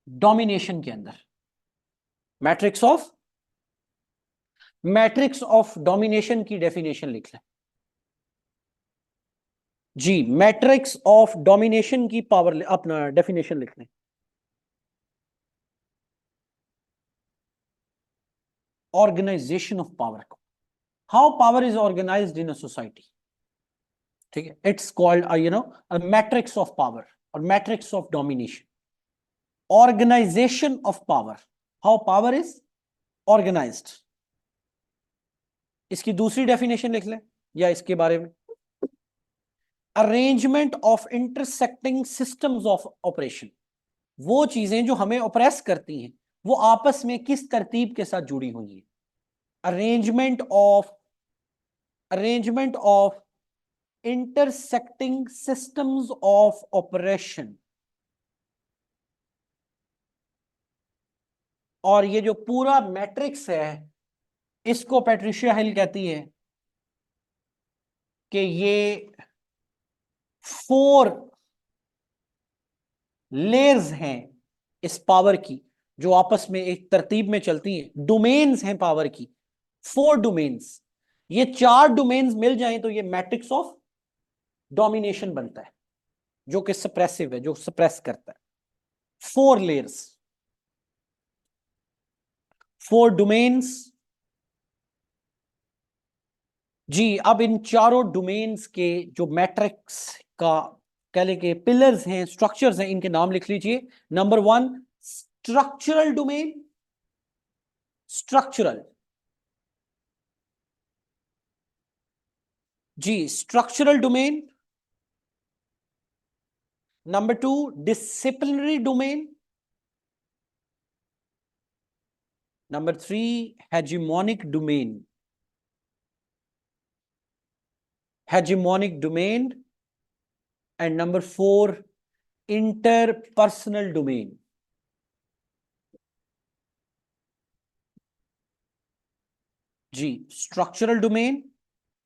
Domination के अंदर। Matrix of domination की डेफिनेशन लिख लें जी। मैट्रिक्स ऑफ डोमिनेशन की पावर अपना डेफिनेशन लिख लें। ऑर्गेनाइजेशन ऑफ पावर को, how power is organised in a society, ठीक है। It's called a matrix of power और matrix of domination. Organisation of power, how power is organised. इसकी दूसरी डेफिनेशन लिख लें या इसके बारे में, arrangement of intersecting systems of operation. वो चीजें जो हमें ऑपरेस करती हैं वो आपस में किस तरतीब के साथ जुड़ी हुई हैं। Arrangement of intersecting systems of operation. और ये जो पूरा मैट्रिक्स है इसको पैट्रिशिया हिल कहती है कि ये 4 लेयर्स हैं इस पावर की जो आपस में एक तरतीब में चलती हैं। डोमेन्स हैं पावर की, 4 डोमेन्स। ये 4 डोमेन्स मिल जाएं तो ये मैट्रिक्स ऑफ डोमिनेशन बनता है, जो कि सप्रेसिव है, जो सप्रेस करता है। 4 लेयर्स, 4 डोमेन्स जी। अब इन चारों डोमेन्स के जो मैट्रिक्स का कह लें कि पिलर्स हैं, स्ट्रक्चर्स हैं, इनके नाम लिख लीजिए। नंबर 1 स्ट्रक्चरल डोमेन, स्ट्रक्चरल जी, structural domain. Number 2 disciplinary domain. Number 3 hegemonic domain, hegemonic domain. And number 4 interpersonal domain. जी, structural domain,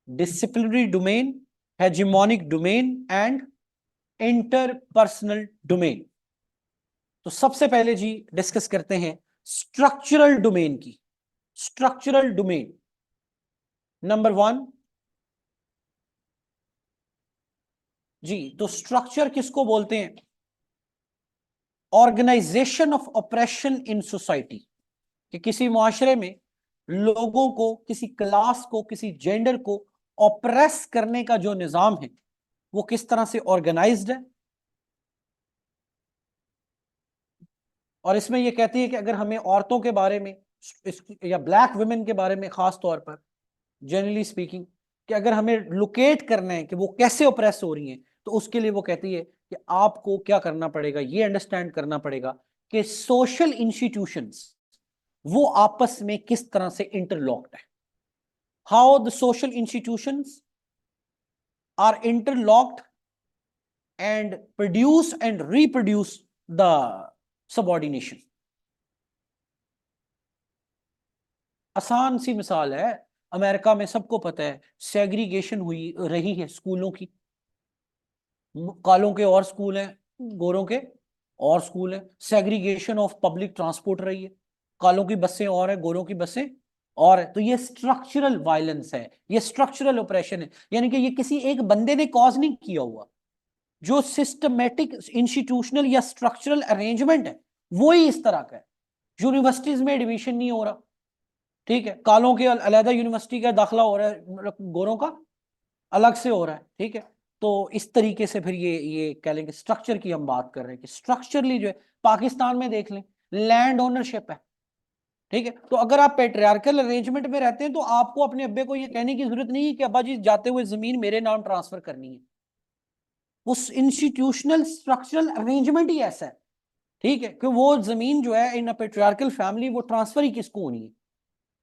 disciplinary domain, hegemonic domain and interpersonal domain. तो सबसे पहले जी डिस्कस करते हैं स्ट्रक्चरल डोमेन की। स्ट्रक्चरल डोमेन नंबर 1 जी। तो स्ट्रक्चर किसको बोलते हैं? Organisation of oppression in society, कि किसी मुआशरे में लोगों को, किसी क्लास को, किसी जेंडर को ऑपरेस करने का जो निजाम है वो किस तरह से ऑर्गेनाइज्ड है। और इसमें यह कहती है कि अगर हमें औरतों के बारे में या ब्लैक वुमेन के बारे में खास तौर पर, जनरली स्पीकिंग, कि अगर हमें लोकेट करना है कि वो कैसे ऑपरेस हो रही हैं, तो उसके लिए वो कहती है कि आपको क्या करना पड़ेगा, ये अंडरस्टैंड करना पड़ेगा कि सोशल इंस्टीट्यूशंस वो आपस में किस तरह से इंटरलॉक्ड है। How the social institutions are interlocked and produce and reproduce the subordination. आसान सी मिसाल है, अमेरिका में सबको पता है सेग्रीगेशन हुई रही है स्कूलों की। कालों के और स्कूल हैं, गोरों के और स्कूल हैं। सेग्रीगेशन ऑफ पब्लिक ट्रांसपोर्ट रही है, कालों की बसें और है, गोरों की बसें और है। तो ये स्ट्रक्चरल वायलेंस है, ये स्ट्रक्चरल ऑपरेशन है। यानी कि ये किसी एक बंदे ने कॉज नहीं किया हुआ, जो सिस्टमेटिक इंस्टीट्यूशनल या स्ट्रक्चरल अरेंजमेंट है वो ही इस तरह का है। यूनिवर्सिटीज में एडमिशन नहीं हो रहा, ठीक है, कालों के अलग यूनिवर्सिटी का दाखिला हो रहा है, मतलब गोरों का अलग से हो रहा है, ठीक है। तो इस तरीके से फिर ये कह लेंगे स्ट्रक्चर की हम बात कर रहे हैं कि स्ट्रक्चरली जो है, पाकिस्तान में देख लें लैंड ओनरशिप है, ठीक है। तो अगर आप पेट्रियार्कल अरेंजमेंट में रहते हैं तो आपको अपने अब्बे को ये कहने की जरूरत नहीं है कि अब्बा जी जाते हुए जमीन मेरे नाम ट्रांसफर करनी है। उस इंस्टीट्यूशनल स्ट्रक्चरल अरेंजमेंट ही ऐसा है, ठीक है, कि वो जमीन जो है इन पेट्रियार्कल फैमिली वो ट्रांसफर ही किसको होनी है,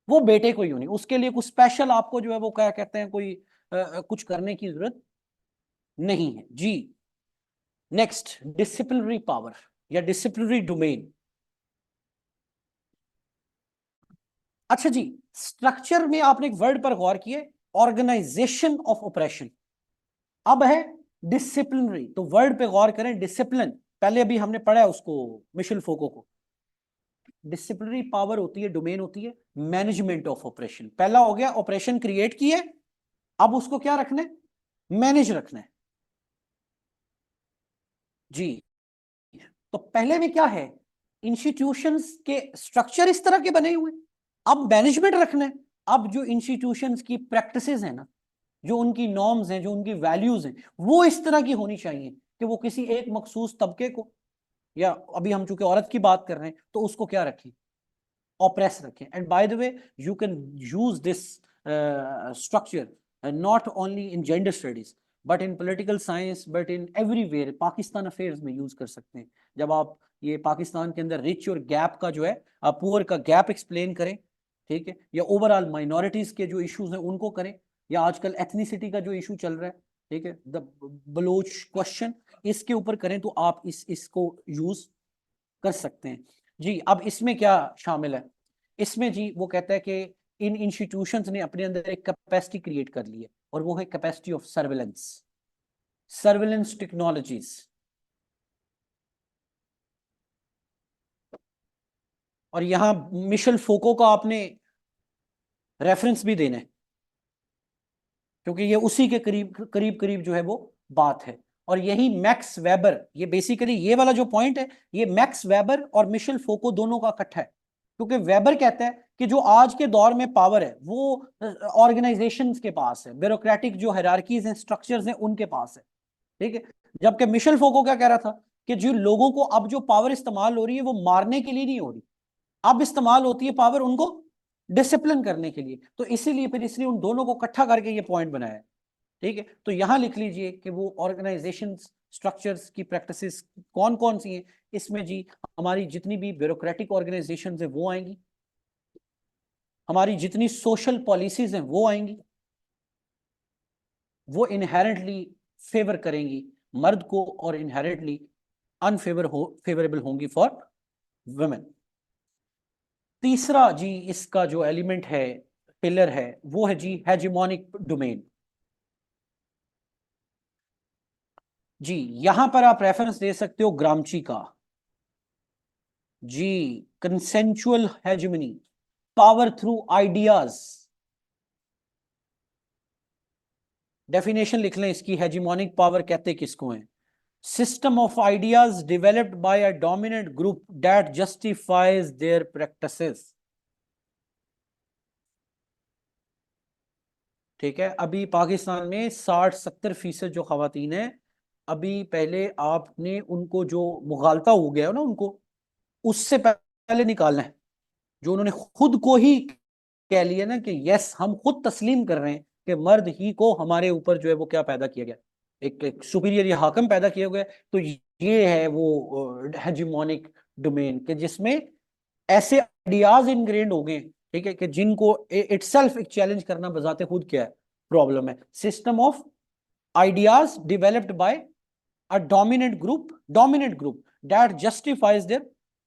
वो बेटे को ही होनी। उसके लिए कुछ स्पेशल आपको जो है वो क्या कहते हैं, कोई कुछ करने की जरूरत नहीं है जी। नेक्स्ट डिसिप्लिनरी पावर या डिसिप्लिनरी डोमेन। अच्छा जी, स्ट्रक्चर में आपने एक वर्ड पर गौर किए, ऑर्गेनाइजेशन ऑफ ऑपरेशन। अब है डिसिप्लिनरी, तो वर्ड पे गौर करें, डिसिप्लिन। पहले अभी हमने पढ़ा है उसको, मिशेल फोको को। डिसिप्लिनरी पावर होती है, डोमेन होती है मैनेजमेंट ऑफ ऑपरेशन। पहला हो गया ऑपरेशन क्रिएट किए, अब उसको क्या रखना है, मैनेज रखना है जी। तो पहले में क्या है, इंस्टीट्यूशंस के स्ट्रक्चर इस तरह के बने हुए, अब मैनेजमेंट रखना है। अब जो इंस्टीट्यूशंस की प्रैक्टिसेस है ना, जो उनकी नॉर्म्स हैं, जो उनकी वैल्यूज हैं, वो इस तरह की होनी चाहिए कि वो किसी एक मखसूस तबके को, या अभी हम चूंकि औरत की बात कर रहे हैं तो उसको क्या रखें, ऑप्रेस रखें। And by the way you can use this structure not only in gender studies but in political science, but in everywhere, Pakistan affairs में यूज कर सकते हैं। जब आप ये पाकिस्तान के अंदर रिच और गैप का जो है, पुअर का गैप एक्सप्लेन करें, ठीक है, या ओवरऑल माइनॉरिटीज के जो इश्यूज हैं उनको करें, या आजकल एथनिसिटी का जो इशू चल रहा है, ठीक है, द बलोच क्वेश्चन, इसके ऊपर करें तो आप इसको यूज कर सकते हैं जी। अब इसमें क्या शामिल है, इसमें जी वो कहता है कि इन इंस्टीट्यूशंस ने अपने अंदर एक कैपेसिटी क्रिएट कर ली है, और वो है capacity of surveillance, surveillance technologies. और यहां मिशेल फोको का आपने रेफरेंस भी देना है, क्योंकि ये उसी के करीब करीब करीब जो है वो बात है। और यही मैक्स वेबर, ये बेसिकली ये वाला जो पॉइंट है, ये मैक्स वेबर और मिशेल फोको दोनों का इकट्ठा है। क्योंकि वेबर कहता है कि जो आज के दौर में पावर है वो ऑर्गेनाइजेशंस के पास है, ब्यूरोक्रेटिक जो हायरार्कीज हैं, स्ट्रक्चर्स हैं, उनके पास है, ठीक है। जबकि मिशेल फोको क्या कह रहा था कि जो लोगों को अब जो पावर इस्तेमाल हो रही है वो मारने के लिए नहीं हो रही, अब इस्तेमाल होती है पावर उनको डिसिप्लिन करने के लिए। तो इसीलिए फिर इसलिए उन दोनों को इकट्ठा करके ये पॉइंट बनाया है, ठीक है। तो यहां लिख लीजिए कि वो ऑर्गेनाइजेशन स्ट्रक्चर्स की प्रैक्टिसेस कौन कौन सी हैं। इसमें जी हमारी जितनी भी ब्यूरोक्रेटिक ऑर्गेनाइजेशन है वो आएंगी, हमारी जितनी सोशल पॉलिसीज हैं वो आएंगी, वो इनहेरेंटली फेवर करेंगी मर्द को और इनहेरेंटली फेवरेबल होंगी फॉर वुमेन। तीसरा जी इसका जो एलिमेंट है, पिलर है, वो है जी हेजिमोनिक डोमेन। जी यहां पर आप रेफरेंस दे सकते हो ग्रामची का जी, consensual hegemony, power through ideas. Definition लिख लें इसकी, हेजिमोनिक पावर कहते किसको हैं, system of ideas developed by a dominant group that justifies their practices. ठीक है, अभी पाकिस्तान में 60-70% जो खवातीन है, अभी पहले आपने उनको जो मुगालता हो गया है ना उनको, उससे पहले निकालना है। जो उन्होंने खुद को ही कह लिया ना कि यस हम खुद तस्लीम कर रहे हैं कि मर्द ही को हमारे ऊपर जो है वो क्या पैदा किया गया, एक सुपीरियर या हाकम पैदा किया गया। तो ये है वो हेजिमोनिक डोमेन के जिसमें ऐसे आइडियाज इनग्रेन्ड हो गए, ठीक है, कि जिनको इटसेल्फ एक चैलेंज करना बजाते खुद क्या है, प्रॉब्लम है। System of ideas developed by a dominant group that justifies their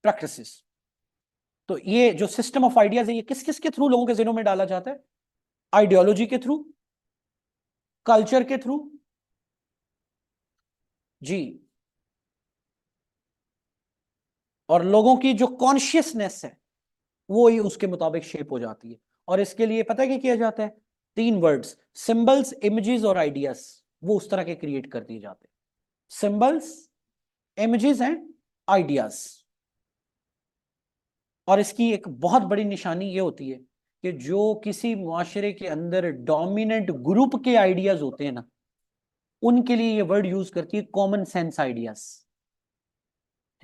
practices. तो ये जो सिस्टम ऑफ आइडियाज है ये किस किस के थ्रू लोगों के जिनों में डाला जाता है, आइडियोलॉजी के थ्रू, कल्चर के थ्रू जी, और लोगों की जो कॉन्शियसनेस है वो ही उसके मुताबिक शेप हो जाती है। और इसके लिए पता है क्या किया जाता है, 3 वर्ड्स, सिंबल्स, इमेजेस और आइडियाज, वो उस तरह के क्रिएट कर दिए जाते हैं, सिंबल्स, इमेजेस एंड आइडियाज। और इसकी एक बहुत बड़ी निशानी ये होती है कि जो किसी मुआशरे के अंदर डोमिनेंट ग्रुप के आइडियाज होते हैं ना, उनके लिए ये वर्ड यूज करती है कॉमन सेंस आइडियाज,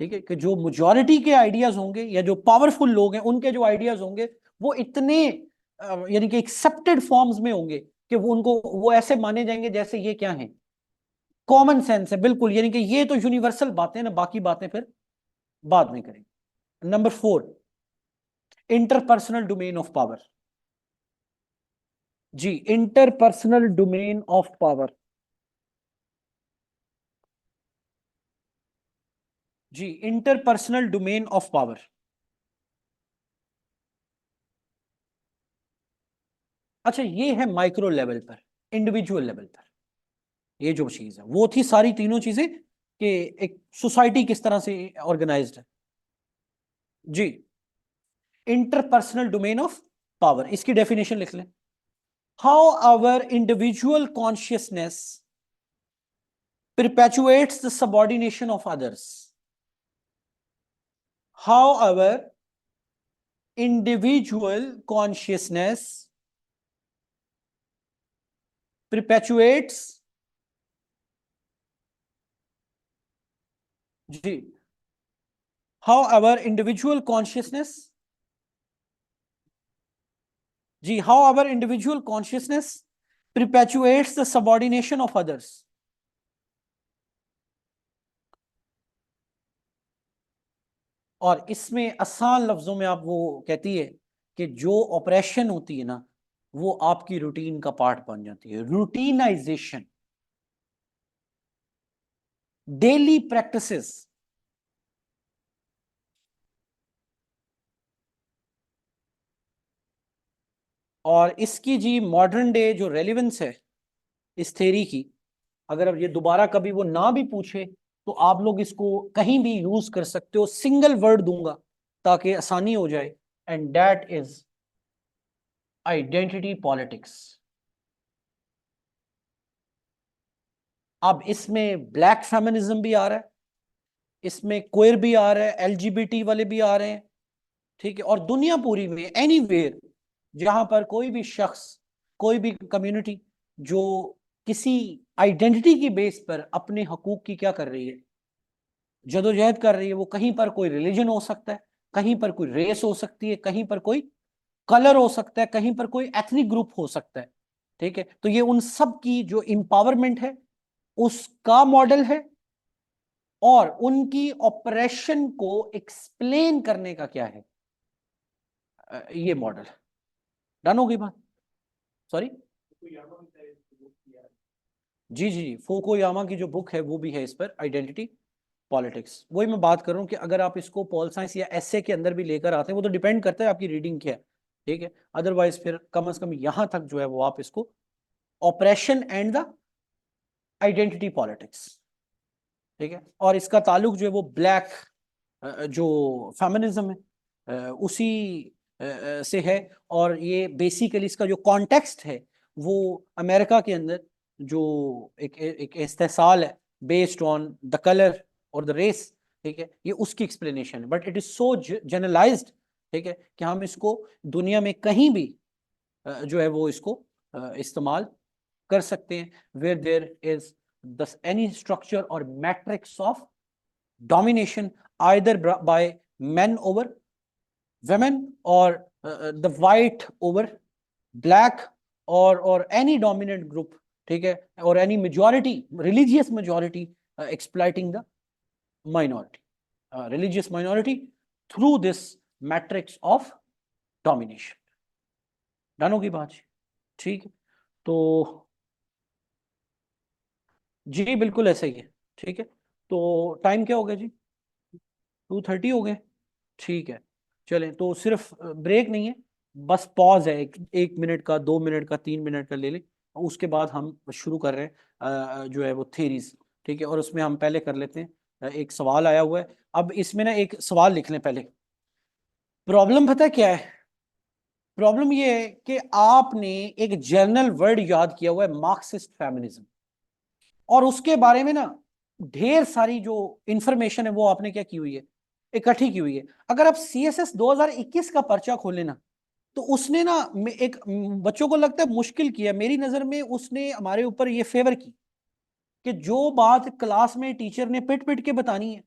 ठीक है, कि जो मेजॉरिटी के आइडियाज होंगे या जो पावरफुल लोग हैं उनके जो आइडियाज होंगे वो इतने यानी कि एक्सेप्टेड फॉर्म्स में होंगे कि वो उनको वो ऐसे माने जाएंगे जैसे ये क्या है, कॉमन सेंस है बिल्कुल, यानी कि ये तो यूनिवर्सल बातें ना, बाकी बातें फिर बाद में करेंगे। Number 4, interpersonal domain of power. जी इंटरपर्सनल डोमेन ऑफ पावर, जी इंटरपर्सनल डोमेन ऑफ पावर। अच्छा ये है माइक्रो लेवल पर, इंडिविजुअल लेवल पर, ये जो चीज है वो थी सारी तीनों चीजें कि एक सोसाइटी किस तरह से ऑर्गेनाइज्ड है। जी, इंटरपर्सनल डोमेन ऑफ पावर, इसकी डेफिनेशन लिख लें। How our individual consciousness perpetuates the subordination of others. How our individual consciousness perpetuates, जी, how our individual consciousness, जी, how our individual consciousness perpetuates the subordination of others. और इसमें आसान लफ्जों में आप वो कहती है कि जो ऑपरेशन होती है ना, वो आपकी रूटीन का पार्ट बन जाती है। रूटीनाइजेशन, डेली प्रैक्टिसेस, और इसकी जी मॉडर्न डे जो रेलिवेंस है इस थ्योरी की, अगर अब ये दोबारा कभी वो ना भी पूछे तो आप लोग इसको कहीं भी यूज कर सकते हो। सिंगल वर्ड दूंगा ताकि आसानी हो जाए, and that is identity politics. अब इसमें ब्लैक फेमिनिज्म भी आ रहा है, इसमें क्वेयर भी आ रहा है, एलजीबीटी वाले भी आ रहे हैं, ठीक है। और दुनिया पूरी में एनीवेयर जहां पर कोई भी शख्स, कोई भी कम्युनिटी जो किसी आइडेंटिटी की बेस पर अपने हकूक की क्या कर रही है, जदोजहद कर रही है, वो कहीं पर कोई रिलीजन हो सकता है, कहीं पर कोई रेस हो सकती है, कहीं पर कोई कलर हो सकता है, कहीं पर कोई एथनिक ग्रुप हो सकता है, ठीक है। तो ये उन सब की जो इंपावरमेंट है उसका मॉडल है, और उनकी ऑपरेशन को एक्सप्लेन करने का क्या है, ये मॉडल। डन होगी बात? सॉरी, जी जी जी, फुकुयामा की जो बुक है वो भी है इस पर, आइडेंटिटी पॉलिटिक्स। वही मैं बात कर रहा हूँ कि अगर आप इसको पॉल साइंस या एसए के अंदर भी लेकर आते हैं, वो तो डिपेंड करता है आपकी रीडिंग क्या है, ठीक है। अदरवाइज फिर कम से कम यहां तक जो है वो आप इसको, operation and the identity politics, ठीक है। और इसका ताल्लुक जो है वो ब्लैक जो फेमिनिज्म है उसी से है। और ये बेसिकली इसका जो कॉन्टेक्स्ट है वो अमेरिका के अंदर जो एक इस्तेसाल है बेस्ड ऑन द कलर और द रेस, ठीक है, ये उसकी एक्सप्लेनेशन है। But it is so generalised, ठीक है, कि हम इसको दुनिया में कहीं भी जो है वो इसको इस्तेमाल कर सकते हैं, where there is any structure और matrix of domination either by men over women, or the white over black, or any dominant group, ठीक है, or any majority, religious majority exploiting the minority, religious minority through this matrix of domination। Done होगी बात? ठीक है, तो जी बिल्कुल ऐसा ही है, ठीक है। तो टाइम क्या हो गया जी? 2:30 हो गए, ठीक है। चलें, तो सिर्फ ब्रेक नहीं है, बस पॉज है, एक मिनट का, 2 मिनट का, 3 मिनट का ले लें। उसके बाद हम शुरू कर रहे हैं जो है वो थेरीज, ठीक है। और उसमें हम पहले कर लेते हैं, एक सवाल आया हुआ है। अब इसमें ना एक सवाल लिख लें पहले। प्रॉब्लम पता है क्या है? प्रॉब्लम ये है कि आपने एक जर्नल वर्ड याद किया हुआ है, मार्क्सिस्ट फेमिनिज्म, और उसके बारे में ना ढेर सारी जो इंफॉर्मेशन है वो आपने क्या की हुई है, इकट्ठी की हुई है। अगर आप CSS 2021 का पर्चा खोले ना, तो उसने ना एक बच्चों को लगता है मुश्किल किया, मेरी नजर में उसने हमारे ऊपर ये फेवर की कि जो बात क्लास में टीचर ने पिट पिट के बतानी है,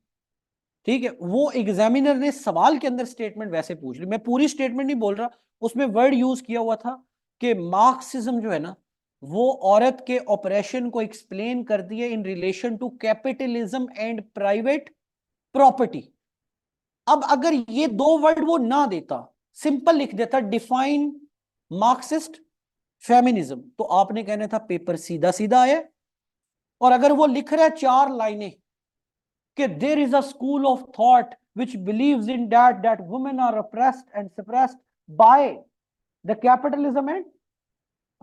ठीक है, वो एग्जामिनर ने सवाल के अंदर स्टेटमेंट वैसे पूछ ली। मैं पूरी स्टेटमेंट नहीं बोल रहा, उसमें वर्ड यूज किया हुआ था कि मार्क्सिज्म जो है ना वो औरत के ऑपरेशन को एक्सप्लेन करती है in relation to capitalism and private property. अब अगर ये दो वर्ड वो ना देता, सिंपल लिख देता डिफाइन मार्क्सिस्ट फेमिनिज्म, तो आपने कहना था पेपर सीधा सीधा आया। और अगर वो लिख रहा है 4 लाइनें कि there is a school of thought which believes in that women are oppressed and suppressed by the capitalism and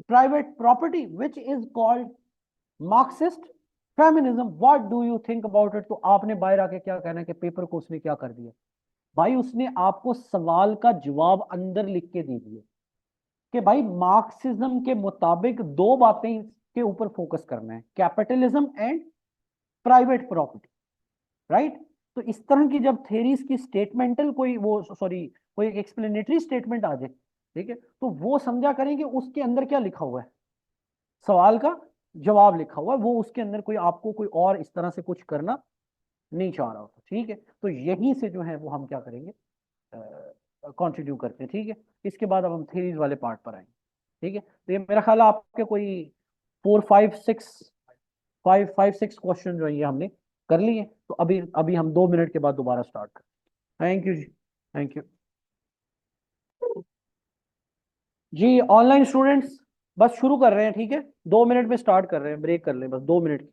private property, which is called Marxist feminism, what do you think about it. तो आपने बाहर आके क्या कहना है कि paper को उसने क्या कर दिया। भाई उसने आपको सवाल का जवाब अंदर लिख के दे दिया कि भाई मार्क्सिज्म के मुताबिक दो बातें के ऊपर फोकस करना है, capitalism and private property, right. तो इस तरह की जब थेरीज की स्टेटमेंटल कोई वो सॉरी कोई एक्सप्लेनेटरी स्टेटमेंट आ जाए, ठीक है, तो वो समझा करें कि उसके अंदर क्या लिखा हुआ है, सवाल का जवाब लिखा हुआ है, वो उसके अंदर कोई आपको कोई और इस तरह से कुछ करना नहीं चाह रहा होता, ठीक है। तो यहीं से जो है वो हम क्या करेंगे, कंटिन्यू करते हैं, ठीक है। इसके बाद अब हम थेरीज वाले पार्ट पर आएंगे, ठीक है। तो ये मेरा ख्याल है आपके कोई 4 5 6 क्वेश्चन जो है ये हमने कर लिए। तो अभी अभी हम 2 मिनट के बाद दोबारा स्टार्ट करें। थैंक यू जी, थैंक यू जी। ऑनलाइन स्टूडेंट्स बस शुरू कर रहे हैं, ठीक है, 2 मिनट में स्टार्ट कर रहे हैं, ब्रेक कर लें बस 2 मिनट की।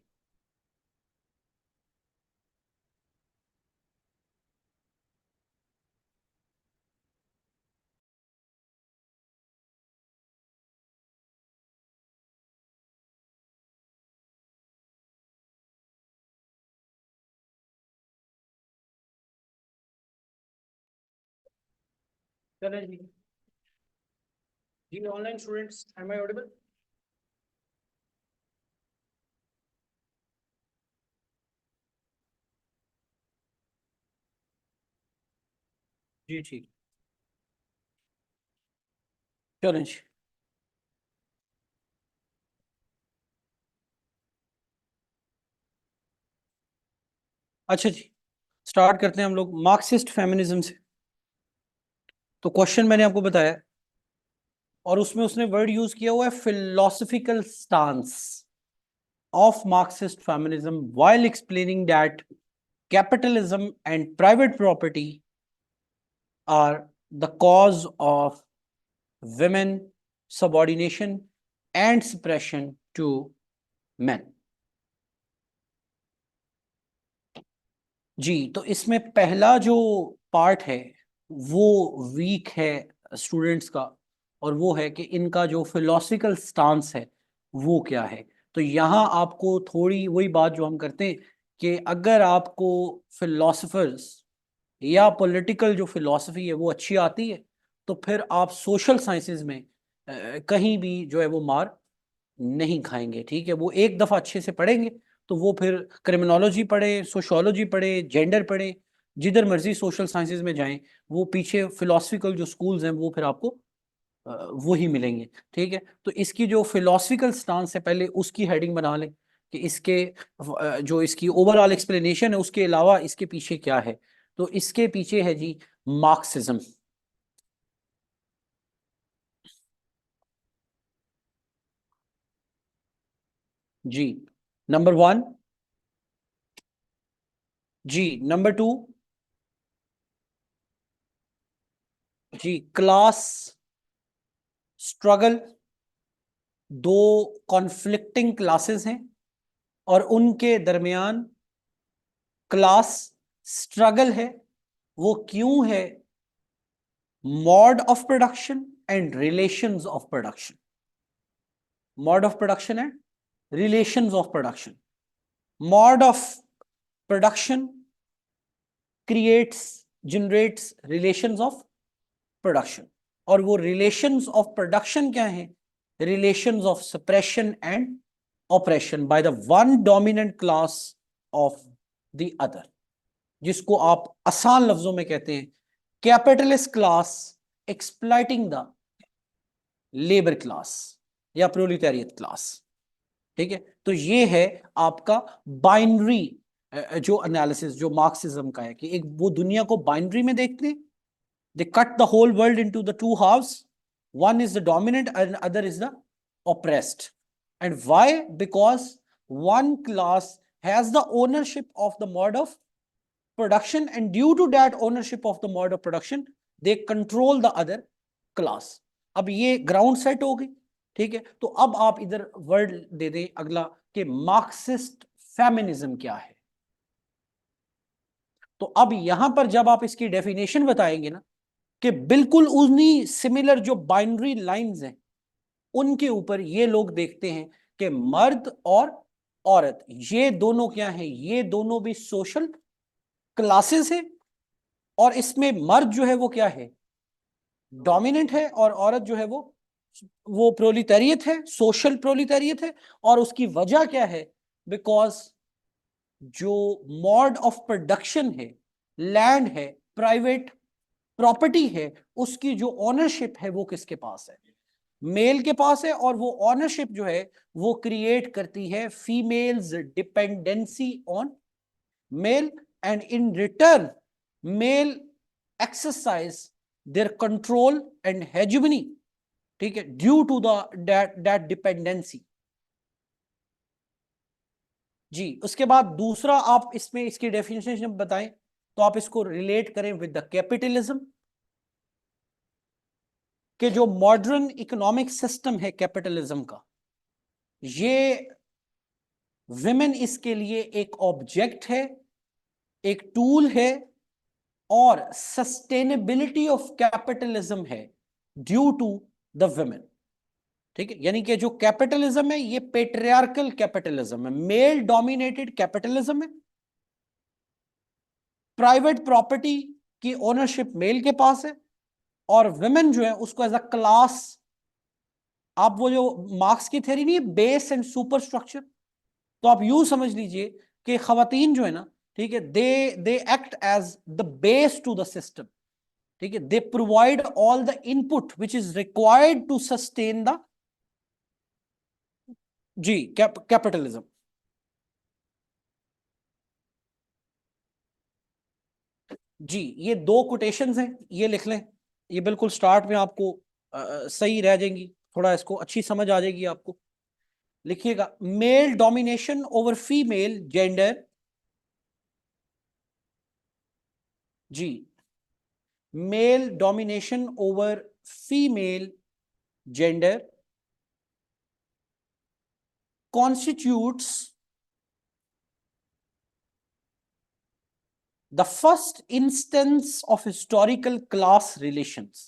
चलें जी। जी online students, am I audible? जी ठीक, चलें जी। अच्छा जी, स्टार्ट करते हैं हम लोग मार्क्सिस्ट फेमिनिज्म से। तो क्वेश्चन मैंने आपको बताया और उसमें उसने वर्ड यूज किया हुआ है philosophical stance of Marxist feminism while explaining that capitalism and private property are the cause of women subordination and suppression to men। जी, तो इसमें पहला जो पार्ट है वो वीक है स्टूडेंट्स का, और वो है कि इनका जो फिलोसफिकल स्टांस है वो क्या है। तो यहाँ आपको थोड़ी वही बात जो हम करते हैं कि अगर आपको फिलोसफर्स या पॉलिटिकल जो फिलॉसफी है वो अच्छी आती है तो फिर आप सोशल साइंसेज में कहीं भी जो है वो मार नहीं खाएंगे, ठीक है। वो एक दफ़ा अच्छे से पढ़ेंगे तो वो फिर क्रिमिनोलॉजी पढ़े, सोशोलॉजी पढ़े, जेंडर पढ़े, जिधर मर्जी सोशल साइंसेज में जाएं, वो पीछे फिलोसफिकल जो स्कूल्स हैं वो फिर आपको वही मिलेंगे, ठीक है। तो इसकी जो फिलोसफिकल स्टांस है पहले उसकी हेडिंग बना लें कि इसके जो इसकी ओवरऑल एक्सप्लेनेशन है उसके अलावा इसके पीछे क्या है। तो इसके पीछे है जी मार्क्सिज्म। जी नंबर 1। जी नंबर 2। जी क्लास स्ट्रगल, दो कॉन्फ्लिक्टिंग क्लासेस हैं और उनके दरमियान क्लास स्ट्रगल है। वो क्यों है? Mode of production and relations of production. Mode of production and relations of production. Mode of production creates generates relations of production, और वो रिलेशंस ऑफ प्रोडक्शन क्या है? Relations of suppression and operation by the one dominant class of the other, जिसको आप आसान लफ्जों में कहते हैं capitalist class exploiting the labour class या प्रोलिटेरियट क्लास, ठीक है। तो ये है आपका बाइनरी जो एनालिसिस जो मार्क्सिज्म का है कि एक वो दुनिया को बाइनरी में देखते हैं। They cut the whole world into the two halves. One is the dominant and other is the oppressed. And why? Because one class has the ownership of the mode of production, and due to that ownership of the mode of production, they control the other class. अब ये ground set हो गई, ठीक है। तो अब आप इधर वर्ड दे दें अगला कि मार्क्सिस्ट फेमिनिज्म क्या है। तो अब यहां पर जब आप इसकी डेफिनेशन बताएंगे ना कि बिल्कुल उन्हीं सिमिलर जो बाइनरी लाइंस हैं उनके ऊपर ये लोग देखते हैं कि मर्द और औरत, ये दोनों क्या है, ये दोनों भी सोशल क्लासेस है, और इसमें मर्द जो है वो क्या है, डोमिनेंट है, और औरत जो है वो प्रोलिटेरियत है, सोशल प्रोलिटेरियत है। और उसकी वजह क्या है, बिकॉज जो मोड ऑफ प्रोडक्शन है, लैंड है, प्राइवेट प्रॉपर्टी है, उसकी जो ओनरशिप है वो किसके पास है, मेल के पास है। और वो ओनरशिप जो है वो क्रिएट करती है females dependency on male, and in return male exercise their control and hegemony, ठीक है, ड्यू टू दैट डिपेंडेंसी। जी, उसके बाद दूसरा आप इसमें इसकी डेफिनेशन बताएं, तो आप इसको रिलेट करें विद द कैपिटलिज्म, कि जो मॉडर्न इकोनॉमिक सिस्टम है कैपिटलिज्म का, ये विमेन इसके लिए एक ऑब्जेक्ट है, एक टूल है, और सस्टेनेबिलिटी ऑफ कैपिटलिज्म है ड्यू टू द विमेन। ठीक है, यानी कि जो कैपिटलिज्म है ये पेट्रियार्कल कैपिटलिज्म है, मेल डोमिनेटेड कैपिटलिज्म है। प्राइवेट प्रॉपर्टी की ओनरशिप मेल के पास है, और विमेन जो है उसको एज अ क्लास, आप वो जो मार्क्स की थ्योरी नहीं है, बेस एंड सुपर स्ट्रक्चर, तो आप यूं समझ लीजिए कि खवातीन जो है ना, ठीक है, they act as the base to the system, ठीक है, they provide all the input which is required to sustain the, जी, कैपिटलिज्म। जी, ये दो कोटेशंस हैं, ये लिख लें, ये बिल्कुल स्टार्ट में आपको सही रह जाएंगी, थोड़ा इसको अच्छी समझ आ जाएगी आपको। लिखिएगा, male domination over female gender, जी, male domination over female gender constitutes the first instance of historical class relations।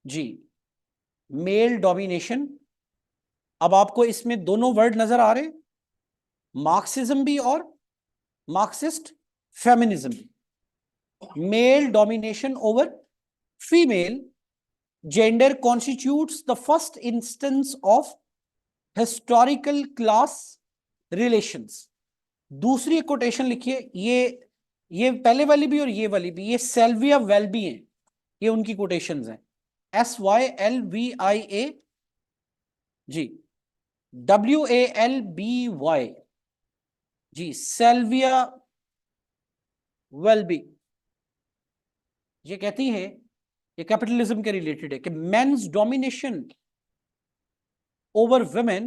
जी, मेल डोमिनेशन, अब आपको इसमें दोनों वर्ड नजर आ रहे, मार्क्सिज्म भी और मार्क्सिस्ट फेमिनिज्म भी। Mail domination over female gender constitutes the first instance of historical class relations. दूसरी कोटेशन लिखिए, ये पहले वाली भी और ये वाली भी, ये सेल्विया वेल्बी है, ये उनकी कोटेशंस हैं, SYLVIA, जी, WALBY, जी, सेल्विया वेल्बी। ये कहती है, ये कैपिटलिज्म के रिलेटेड है, कि men's domination over women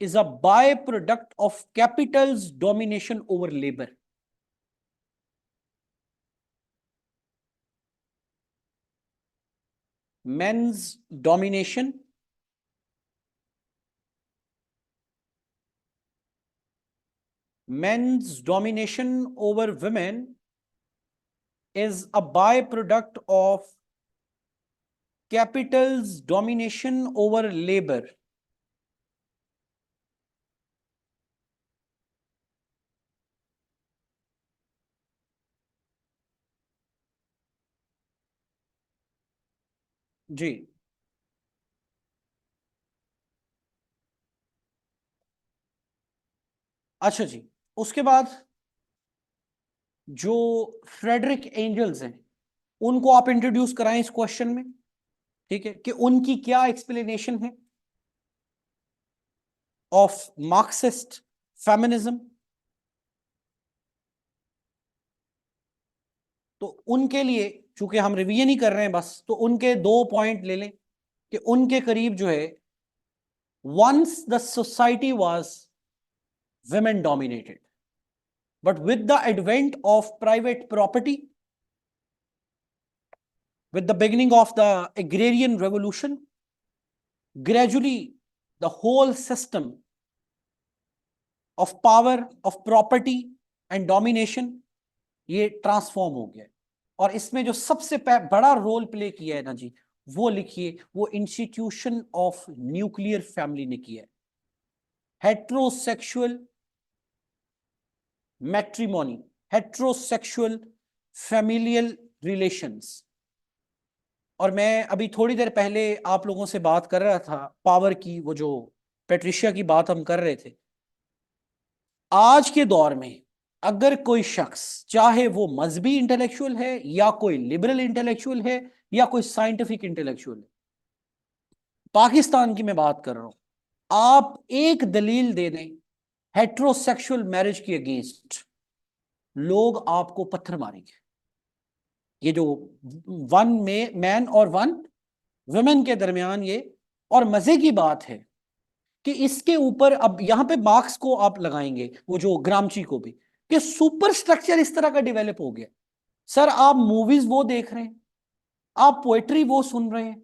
is a byproduct of capital's domination over labor। Men's domination over women is a byproduct of capital's domination over labor। जी, अच्छा जी, उसके बाद जो फ्रेडरिक एंजल्स हैं उनको आप इंट्रोड्यूस कराएं इस क्वेश्चन में, ठीक है, कि उनकी क्या एक्सप्लेनेशन है ऑफ मार्क्सिस्ट फेमिनिज्म। तो उनके लिए, चूंकि हम रिवीजन ही कर रहे हैं बस, तो उनके दो पॉइंट ले लें, कि उनके करीब जो है, once the society was women dominated, but with the advent of private property, with the beginning of the agrarian revolution, gradually the whole system of power, of property and domination, ये transform हो गया। और इसमें जो सबसे बड़ा role play किया है ना जी, वो लिखिए, वो इंस्टीट्यूशन ऑफ न्यूक्लियर फैमिली ने किया है। Heterosexual matrimony, heterosexual familial relations. और मैं अभी थोड़ी देर पहले आप लोगों से बात कर रहा था पावर की, वो जो पेट्रिशिया की बात हम कर रहे थे। आज के दौर में अगर कोई शख्स, चाहे वो मजहबी इंटेलेक्चुअल है या कोई लिबरल इंटेलेक्चुअल है या कोई साइंटिफिक इंटेलेक्चुअल है, पाकिस्तान की मैं बात कर रहा हूं, आप एक दलील दे दें हेट्रोसेक्सुअल मैरिज के अगेंस्ट, लोग आपको पत्थर मारेंगे। ये जो वन में मैन और वन वुमेन के दरमियान ये, और मजे की बात है कि इसके ऊपर अब यहां पे मार्क्स को आप लगाएंगे, वो जो ग्रामची को भी, कि सुपर स्ट्रक्चर इस तरह का डेवलप हो गया। सर आप मूवीज वो देख रहे हैं, आप पोएट्री वो सुन रहे हैं,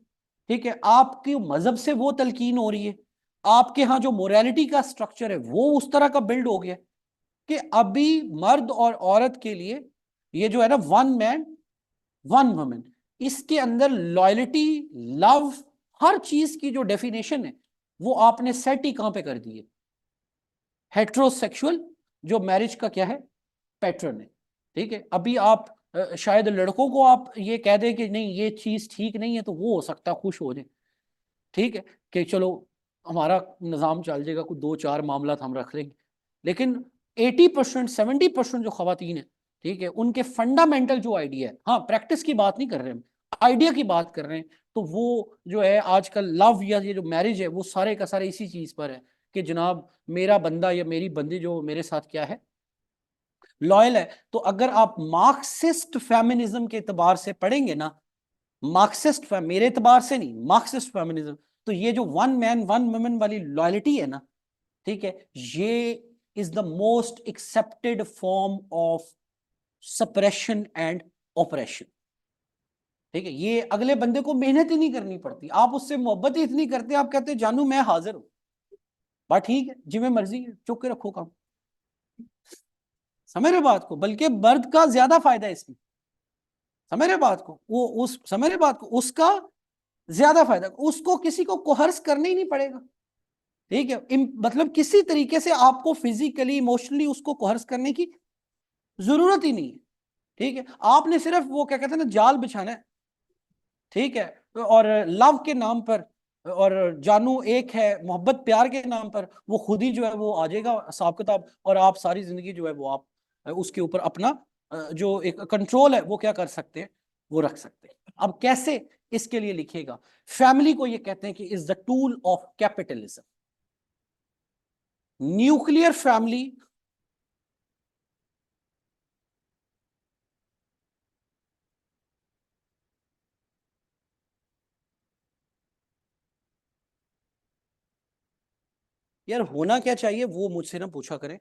ठीक है, आपके मजहब से वो तलकीन हो रही है, आपके यहाँ जो मोरालिटी का स्ट्रक्चर है वो उस तरह का बिल्ड हो गया कि अभी मर्द और औरत के लिए ये जो है ना, वन मैन वन वुमेन, इसके अंदर लॉयल्टी, लव, हर चीज की जो डेफिनेशन है वो आपने सेट ही कहां पे कर दी है, हेट्रोसेक्सुअल जो मैरिज का क्या है, पैटर्न है। ठीक है, अभी आप शायद लड़कों को आप ये कह दें कि नहीं ये चीज ठीक नहीं है, तो वो हो सकता है खुश हो जाए, ठीक है, कि चलो हमारा निज़ाम चल जाएगा, कुछ दो चार मामला हम रख लेंगे। लेकिन 80% 70% जो खवातीन है, ठीक है, उनके फंडामेंटल जो आइडिया है, हाँ प्रैक्टिस की बात नहीं कर रहे हैं, आइडिया की बात कर रहे हैं, तो वो जो है आजकल लव या ये जो मैरिज है वो सारे का सारे इसी चीज पर है कि जनाब मेरा बंदा या मेरी बंदी जो मेरे साथ क्या है, लॉयल है। तो अगर आप मार्क्सिस्ट फेमिनिज्म के एतबार से पढ़ेंगे ना, मार्क्सिस्ट, मेरे एतबार से नहीं, मार्क्सिस्ट फेमिनिज्म, तो ये जो वन मैन वन वुमेन वाली लॉयल्टी है ना, ठीक है, ये is the most accepted form of suppression and operation. ठीक है, ये अगले बंदे को मेहनत ही नहीं करनी पड़ती, आप उससे मोहब्बत ही इतनी करते हैं, आप कहते हैं जानू मैं हाजिर हूं, बात ठीक है जिम्मे मर्जी है, चुप के रखो काम। समझ रहे बात को, बल्कि मर्द का ज्यादा फायदा है इसमें, समझ रहे बात को, वो उस समझ रहे बात को, उसका ज्यादा फायदा, उसको किसी को कोहर्स करना ही नहीं पड़ेगा। ठीक है, मतलब किसी तरीके से आपको फिजिकली इमोशनली उसको कोहर्स करने की जरूरत ही नहीं है। ठीक है, आपने सिर्फ वो क्या कहते हैं ना, जाल बिछाना है, ठीक है, और लव के नाम पर, और जानू एक है, मोहब्बत प्यार के नाम पर वो खुद ही जो है वो आ जाएगा हिसाब किताब, और आप सारी जिंदगी जो है वो आप उसके ऊपर अपना जो एक कंट्रोल है वो क्या कर सकते हैं, वो रख सकते हैं। अब कैसे इसके लिए लिखेगा, फैमिली को ये कहते हैं कि is the tool of capitalism. Nuclear family, यार होना क्या चाहिए वो मुझसे ना पूछा करें।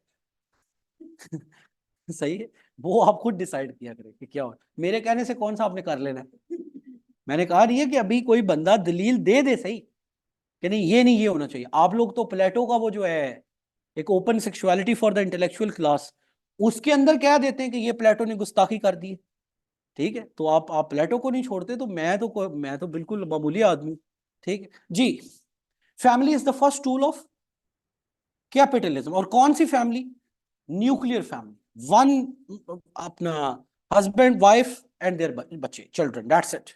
सही है, वो आप खुद डिसाइड किया करें कि क्या हो, मेरे कहने से कौन सा आपने कर लेना है। मैंने कहा नहीं है कि अभी कोई बंदा दलील दे दे सही कि नहीं ये नहीं ये होना चाहिए। आप लोग तो प्लेटो का वो जो है एक open sexuality for the intellectual class, उसके अंदर क्या देते हैं कि ये प्लेटो ने गुस्ताखी कर दी है। ठीक है, तो आप प्लेटो को नहीं छोड़ते, तो मैं तो बिल्कुल मामूली आदमी। ठीक है जी, family is the first tool of capitalism. और कौन सी फैमिली, न्यूक्लियर फैमिली, वन अपना हस्बैंड वाइफ एंड देयर बच्चे, चिल्ड्रन, दैट्स इट।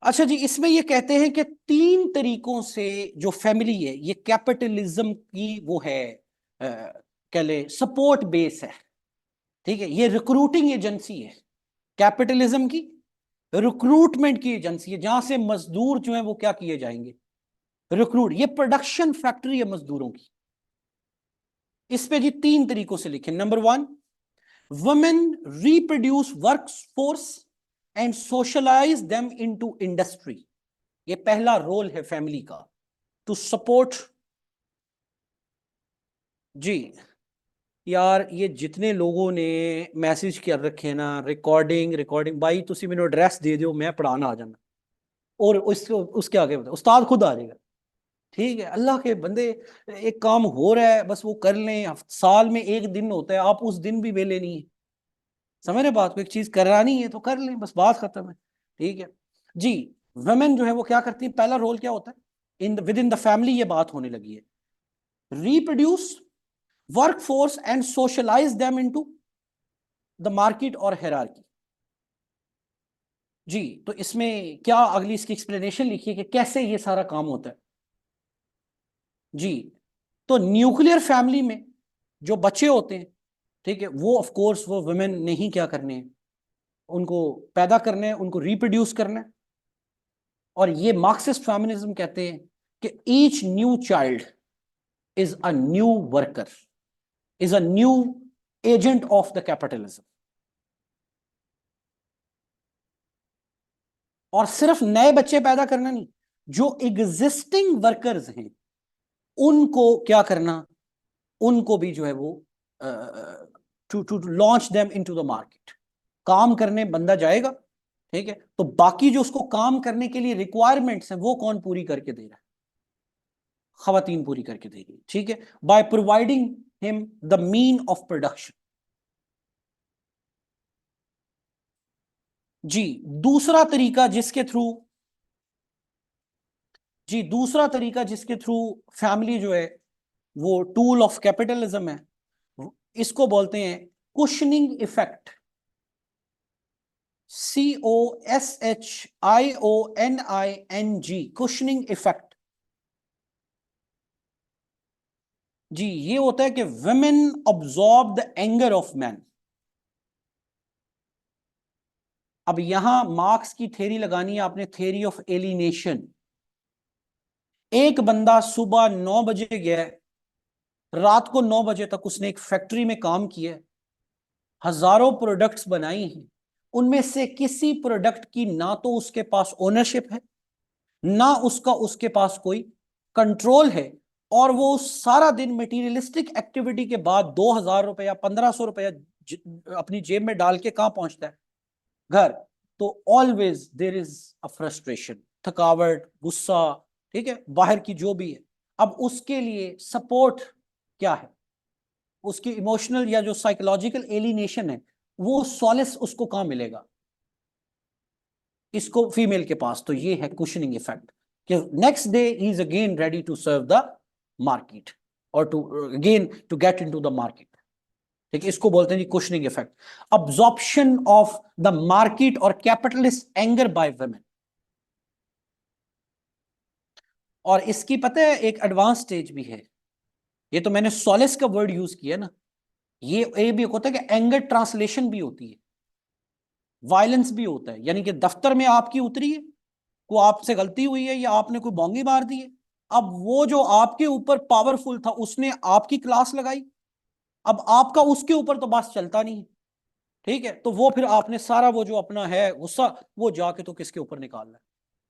अच्छा जी, इसमें ये कहते हैं कि तीन तरीकों से जो फैमिली है ये कैपिटलिज्म की वो है, कह ले सपोर्ट बेस है। ठीक है, ये रिक्रूटिंग एजेंसी है, कैपिटलिज्म की रिक्रूटमेंट की एजेंसी है, जहां से मजदूर जो है वो क्या किए जाएंगे, रिक्रूट, ये प्रोडक्शन फैक्ट्री है मजदूरों की। इस पे जी तीन तरीकों से लिखे। Number one, women reproduce work force and socialise them into industry. ये पहला रोल है फैमिली का, टू सपोर्ट। जी यार, ये जितने लोगों ने मैसेज कर रखे हैं ना, रिकॉर्डिंग रिकॉर्डिंग, भाई तुसी मैंने एड्रेस दे दो, मैं पढ़ाना आ जाना, और उसके आगे बता उस्ताद खुद आ जाएगा। ठीक है, अल्लाह के बंदे, एक काम हो रहा है बस वो कर लें, साल में एक दिन होता है, आप उस दिन भी वेले नहीं है। समझ रहे बात को, एक चीज करानी है तो कर लें, बस बात खत्म है। ठीक है जी। वुमेन जो है वो क्या करती है, पहला रोल क्या होता है in within the family, ये बात होने लगी है, reproduce work force and socialise them into the market और हेरारकी। जी, तो इसमें क्या अगली इसकी एक्सप्लेनेशन लिखिए कि कैसे ये सारा काम होता है। जी, तो न्यूक्लियर फैमिली में जो बच्चे होते हैं, ठीक है, वो ऑफ कोर्स वो वुमेन नहीं क्या करने हैं, उनको पैदा करने हैं, उनको रिप्रोड्यूस करना है। और ये मार्क्सिस्ट फेमिनिज्म कहते हैं कि each new child is a new worker, is a new agent of the capitalism. और सिर्फ नए बच्चे पैदा करना नहीं, जो एग्जिस्टिंग वर्कर्स हैं उनको क्या करना, उनको भी जो है वो to to launch them into the market. काम करने बंदा जाएगा, ठीक है, तो बाकी जो उसको काम करने के लिए रिक्वायरमेंट्स हैं वो कौन पूरी करके दे रहा है, खवातीन पूरी करके दे रही है। ठीक है, by providing him the mean of production. जी, दूसरा तरीका जिसके थ्रू, जी दूसरा तरीका जिसके थ्रू फैमिली जो है वो टूल ऑफ कैपिटलिज्म है, इसको बोलते हैं cushioning effect. COSHIONING, cushioning effect. जी, ये होता है कि women absorb the anger of men। अब यहां मार्क्स की थ्योरी लगानी है आपने, थ्योरी ऑफ एलिनेशन। एक बंदा सुबह 9 बजे गया, रात को 9 बजे तक उसने एक फैक्ट्री में काम किया, हजारों प्रोडक्ट्स बनाई हैं, उनमें से किसी प्रोडक्ट की ना तो उसके पास ओनरशिप है, ना उसका उसके पास कोई कंट्रोल है, और वो सारा दिन मटीरियलिस्टिक एक्टिविटी के बाद 2,000 रुपया 1,500 रुपया अपनी जेब में डाल के कहां पहुंचता है, घर। तो always there is a frustration, थकावट, गुस्सा, ठीक है, बाहर की जो भी है। अब उसके लिए सपोर्ट क्या है, उसकी इमोशनल या जो साइकोलॉजिकल एलिनेशन है, वो सॉलिस उसको कहां मिलेगा, इसको फीमेल के पास। तो ये है कुशनिंग इफेक्ट, कि नेक्स्ट डे ही is again ready to serve the market और to again to get into the market. ठीक है, इसको बोलते हैं जी cushioning effect. Absorption of the market और कैपिटलिस्ट एंगर बाय वुमेन। और इसकी पता है एक एडवांस स्टेज भी है, ये तो मैंने सॉलिस का वर्ड यूज किया ना, ये भी होता है कि एंगर ट्रांसलेशन भी होती है, वायलेंस भी होता है। यानी कि दफ्तर में आपकी उतरी है, को आपसे गलती हुई है या आपने कोई बोंगी मार दी है, अब वो जो आपके ऊपर पावरफुल था उसने आपकी क्लास लगाई, अब आपका उसके ऊपर तो बस चलता नहीं है। ठीक है, तो वो फिर आपने सारा वो जो अपना है गुस्सा वो जाके तो किसके ऊपर निकालना है।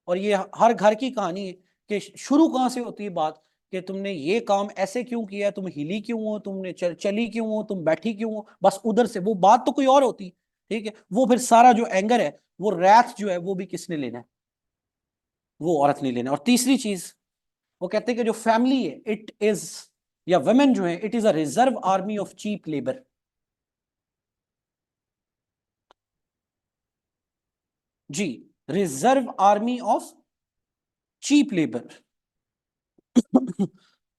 और ये हर घर की कहानी है कि शुरू कहां से होती है बात, कि तुमने ये काम ऐसे क्यों किया, तुम हिली क्यों हो, तुमने चली क्यों हो, तुम बैठी क्यों हो, बस उधर से वो बात तो कोई और होती। ठीक है, वो फिर सारा जो एंगर है, वो रैथ जो है वो भी किसने लेना है, वो औरत नहीं लेना। और तीसरी चीज वो कहते हैं कि जो फैमिली है इट इज, या वुमेन जो है, it is a reserve army of cheap labour. जी, reserve army of cheap labour.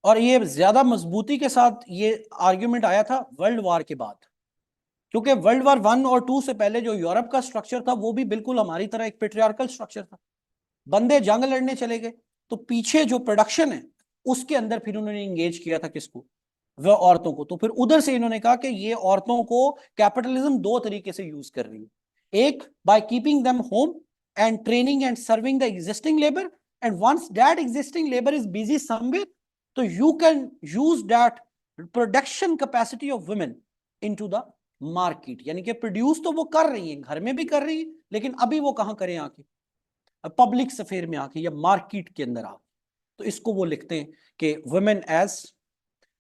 और ये ज्यादा मजबूती के साथ ये आर्ग्यूमेंट आया था वर्ल्ड वार के बाद, क्योंकि वर्ल्ड वार 1 और 2 से पहले जो यूरोप का स्ट्रक्चर था वो भी बिल्कुल हमारी तरह एक पेट्रियार्कल स्ट्रक्चर था। बंदे जंग लड़ने चले गए, तो पीछे जो प्रोडक्शन है उसके अंदर फिर उन्होंने इंगेज किया था किसको, वह औरतों को। तो फिर उधर से इन्होंने कहा कि ये औरतों को कैपिटलिज्म दो तरीके से यूज कर रही है, एक by keeping them home and training and serving the existing labour, and once that existing labour is busy somewhere, तो you can use that production capacity of women into the market. यानी कि produce तो वो कर रही है, घर में भी कर रही है, लेकिन अभी वो कहां करें आके, पब्लिक स्फेयर में आके या मार्केट के अंदर आके। तो इसको वो लिखते हैं कि women as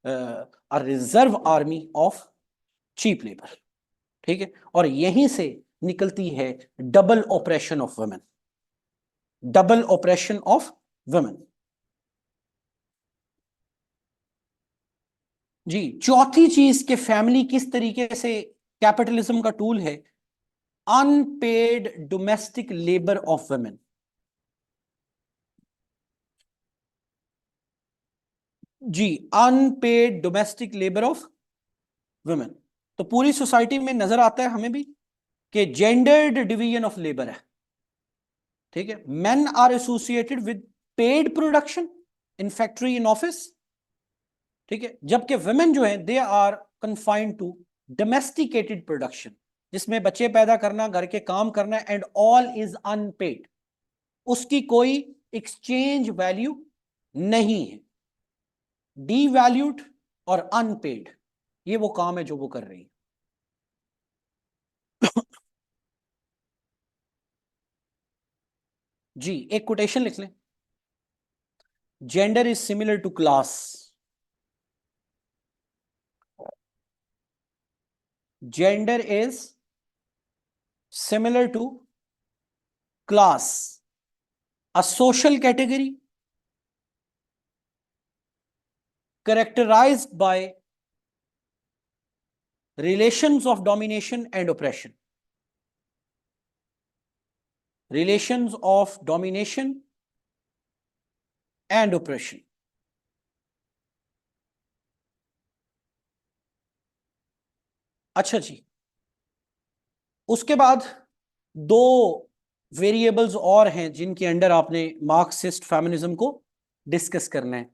a reserve army of cheap labour. ठीक है, और यहीं से निकलती है double oppression of women, double oppression of women. जी, चौथी चीज के फैमिली किस तरीके से कैपिटलिज्म का टूल है unpaid domestic labour of women. जी, unpaid domestic labour of women. तो पूरी सोसाइटी में नजर आता है हमें भी कि जेंडर्ड डिवीजन ऑफ लेबर है, ठीक है। Men are associated with paid production in factory in office, ठीक है, जबकि वुमेन जो है they are confined to domesticated production, जिसमें बच्चे पैदा करना, घर के काम करना, एंड ऑल इज अनपेड। उसकी कोई एक्सचेंज वैल्यू नहीं है, डी वैल्यूड और अनपेड, ये वो काम है जो वो कर रही है। जी, एक कोटेशन लिख लें, gender is similar to class, gender is similar to class, a social category characterized by relations of domination and oppression, relations of domination and oppression। अच्छा जी, उसके बाद दो वेरिएबल्स और हैं जिनके अंडर आपने मार्क्सिस्ट फेमिनिज्म को डिस्कस करना है,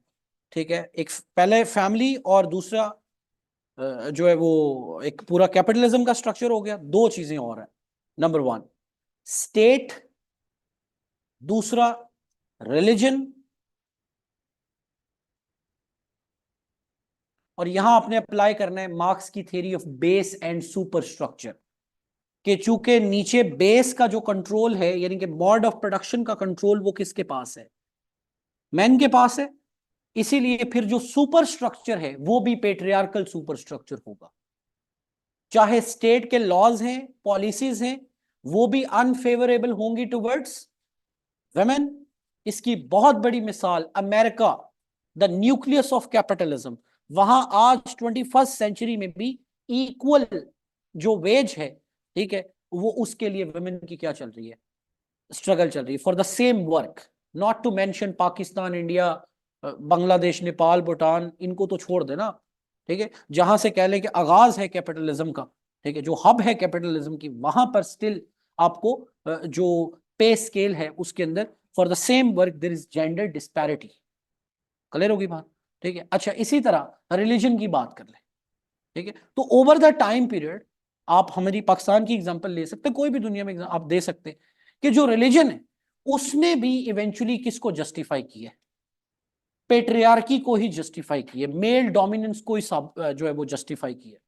ठीक है। एक पहले फैमिली और दूसरा जो है वो एक पूरा कैपिटलिज्म का स्ट्रक्चर हो गया। दो चीजें और हैं, नंबर वन स्टेट, दूसरा रिलीजन। और यहां आपने अप्लाई करना है मार्क्स की theory of base and super structure, कि चूंकि नीचे बेस का जो कंट्रोल है, यानी कि मोड ऑफ प्रोडक्शन का कंट्रोल वो किसके पास है, मैन के पास है, इसीलिए फिर जो सुपर स्ट्रक्चर है वो भी पेट्रियार्कल सुपर स्ट्रक्चर होगा। चाहे स्टेट के लॉज हैं, पॉलिसीज हैं, वो भी अनफेवरेबल होंगी टुवर्ड्स वेमेन। इसकी बहुत बड़ी मिसाल America, the nucleus of capitalism, वहां आज 21st सेंचुरी में भी इक्वल जो वेज है, ठीक है, वो उसके लिए वुमेन की क्या चल रही है, स्ट्रगल चल रही है for the same work. Not to mention Pakistan, India, Bangladesh, Nepal, Bhutan, इनको तो छोड़ देना, ठीक है, जहां से कह लें कि आगाज है कैपिटलिज्म का, ठीक है, जो हब है कैपिटलिज्म की, वहां पर स्टिल आपको जो पे स्केल है उसके अंदर for the same work there is gender disparity. Clear होगी बात, ठीक है। अच्छा, इसी तरह रिलीजन की बात कर ले, ठीक है। तो ओवर द टाइम पीरियड आप हमारी पाकिस्तान की एग्जांपल ले सकते हैं, कोई भी दुनिया में आप दे सकते हैं कि जो रिलीजन है उसने भी इवेंचुअली किसको जस्टिफाई किया है, पेट्रियार्की को ही जस्टिफाई किया, मेल डोमिनेंस को ही जो है वो जस्टिफाई किया,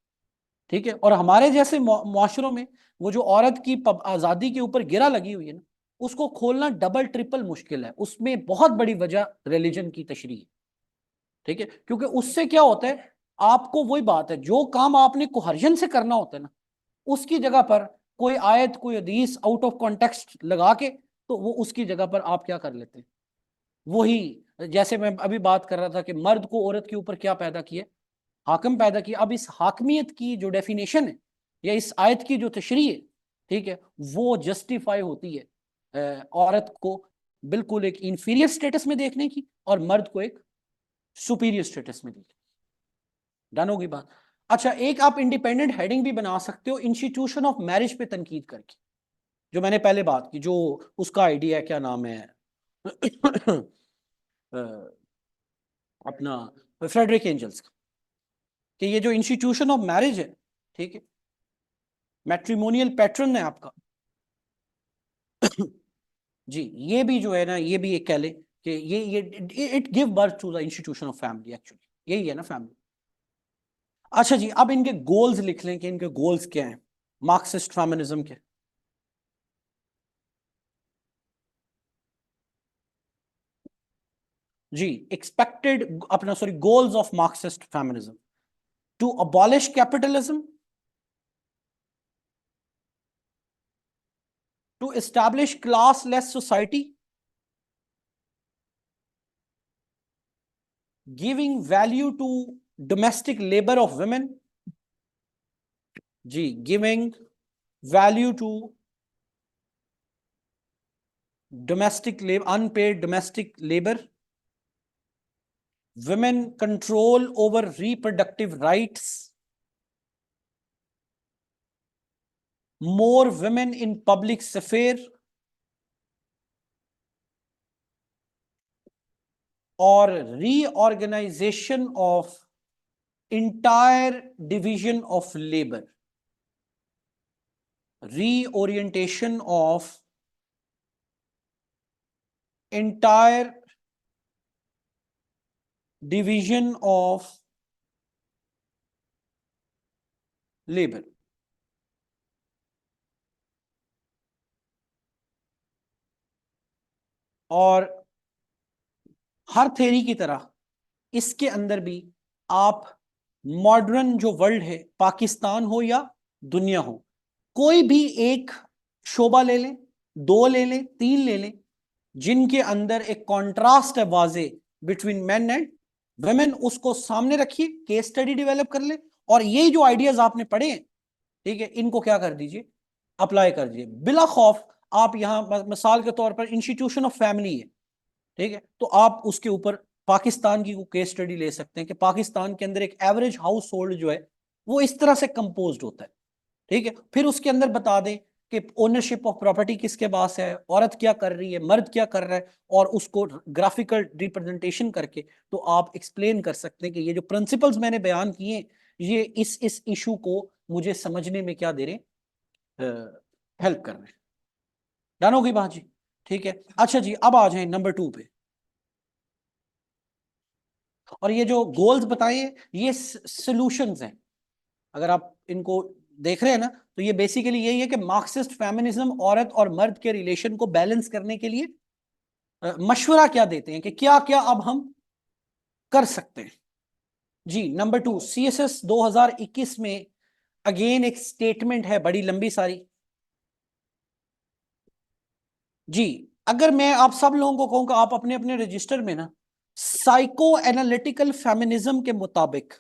ठीक है। और हमारे जैसे मुआशरों में वो जो औरत की आजादी के ऊपर गिरा लगी हुई है ना, उसको खोलना डबल ट्रिपल मुश्किल है। उसमें बहुत बड़ी वजह रिलीजन की तशरीह है, ठीक है, क्योंकि उससे क्या होता है, आपको वही बात है, जो काम आपने कोहर्जन से करना होता है ना, उसकी जगह पर कोई आयत, कोई हदीस आउट ऑफ कॉन्टेक्स्ट लगा के, तो वो उसकी जगह पर आप क्या कर लेते हैं, वही जैसे मैं अभी बात कर रहा था कि मर्द को औरत के ऊपर क्या पैदा किया, हाकिम पैदा किया। अब इस हाकमियत की जो डेफिनेशन है या इस आयत की जो तशरीह है, ठीक है, वो जस्टिफाई होती है औरत को बिल्कुल एक इंफीरियर स्टेटस में देखने की और मर्द को एक सुपीरियर स्टेटस में देखने की। डन होगी बात। अच्छा, एक आप इंडिपेंडेंट हेडिंग भी बना सकते हो इंस्टीट्यूशन ऑफ मैरिज पे तनकीद करके, जो मैंने पहले बात की, जो उसका आइडिया क्या नाम है अपना फ्रेडरिक एंजल्स का, कि ये जो इंस्टीट्यूशन ऑफ मैरिज है, ठीक है, मैट्रिमोनियल पैटर्न है आपका जी, ये भी जो है ना, ये भी एक कह ले कि ये it give birth to the institution of family, actually यही है ना फैमिली। अच्छा जी, अब इनके गोल्स लिख लें कि इनके गोल्स क्या हैं मार्क्सिस्ट फेमिनिज्म के। जी, एक्सपेक्टेड अपना sorry goals of Marxist feminism: to abolish capitalism, to establish classless society, giving value to domestic labor of women, जी, giving value to domestic labor, unpaid domestic labor, women control over reproductive rights, more women in public sphere, or reorganization of entire division of labor, reorientation of entire division of labor. और हर theory की तरह इसके अंदर भी आप modern जो world है, पाकिस्तान हो या दुनिया हो, कोई भी एक शोबा ले लें, दो ले लें, तीन ले लें, जिनके अंदर एक कॉन्ट्रास्ट है वाजे बिटवीन मेन एंड वेमेन, उसको सामने रखिए, केस स्टडी डेवलप कर ले, और ये जो आइडियाज आपने पढ़े हैं, ठीक है, इनको क्या कर दीजिए, अप्लाई कर दीजिए बिला खौफ। आप यहां मिसाल के तौर पर इंस्टीट्यूशन ऑफ फैमिली है, ठीक है, तो आप उसके ऊपर पाकिस्तान की केस स्टडी ले सकते हैं कि पाकिस्तान के अंदर एक एवरेज हाउस होल्ड जो है वो इस तरह से कंपोज्ड होता है, ठीक है। फिर उसके अंदर बता दें कि ओनरशिप ऑफ प्रॉपर्टी किसके पास है, औरत क्या कर रही है, मर्द क्या कर रहा है, और उसको ग्राफिकल रिप्रेजेंटेशन करके तो आप एक्सप्लेन कर सकते हैं कि ये जो प्रिंसिपल्स मैंने बयान किए ये इस इशू को मुझे समझने में क्या दे रहे, हेल्प कर रहे हैं। डन होगी बात जी, ठीक है। अच्छा जी, अब आ जाए नंबर 2 पे। और ये जो गोल्स बताए ये सॉल्यूशंस हैं, अगर आप इनको देख रहे हैं ना, तो ये बेसिकली यही है कि मार्क्सिस्ट फेमिनिज्म औरत और मर्द के रिलेशन को बैलेंस करने के लिए मशवरा क्या देते हैं कि क्या क्या अब हम कर सकते हैं। जी, नंबर 2, CSS 2021 में अगेन एक स्टेटमेंट है बड़ी लंबी सारी। जी, अगर मैं आप सब लोगों को कहूं कि आप अपने अपने रजिस्टर में ना साइको एनालिटिकल फेमिनिज्म के मुताबिक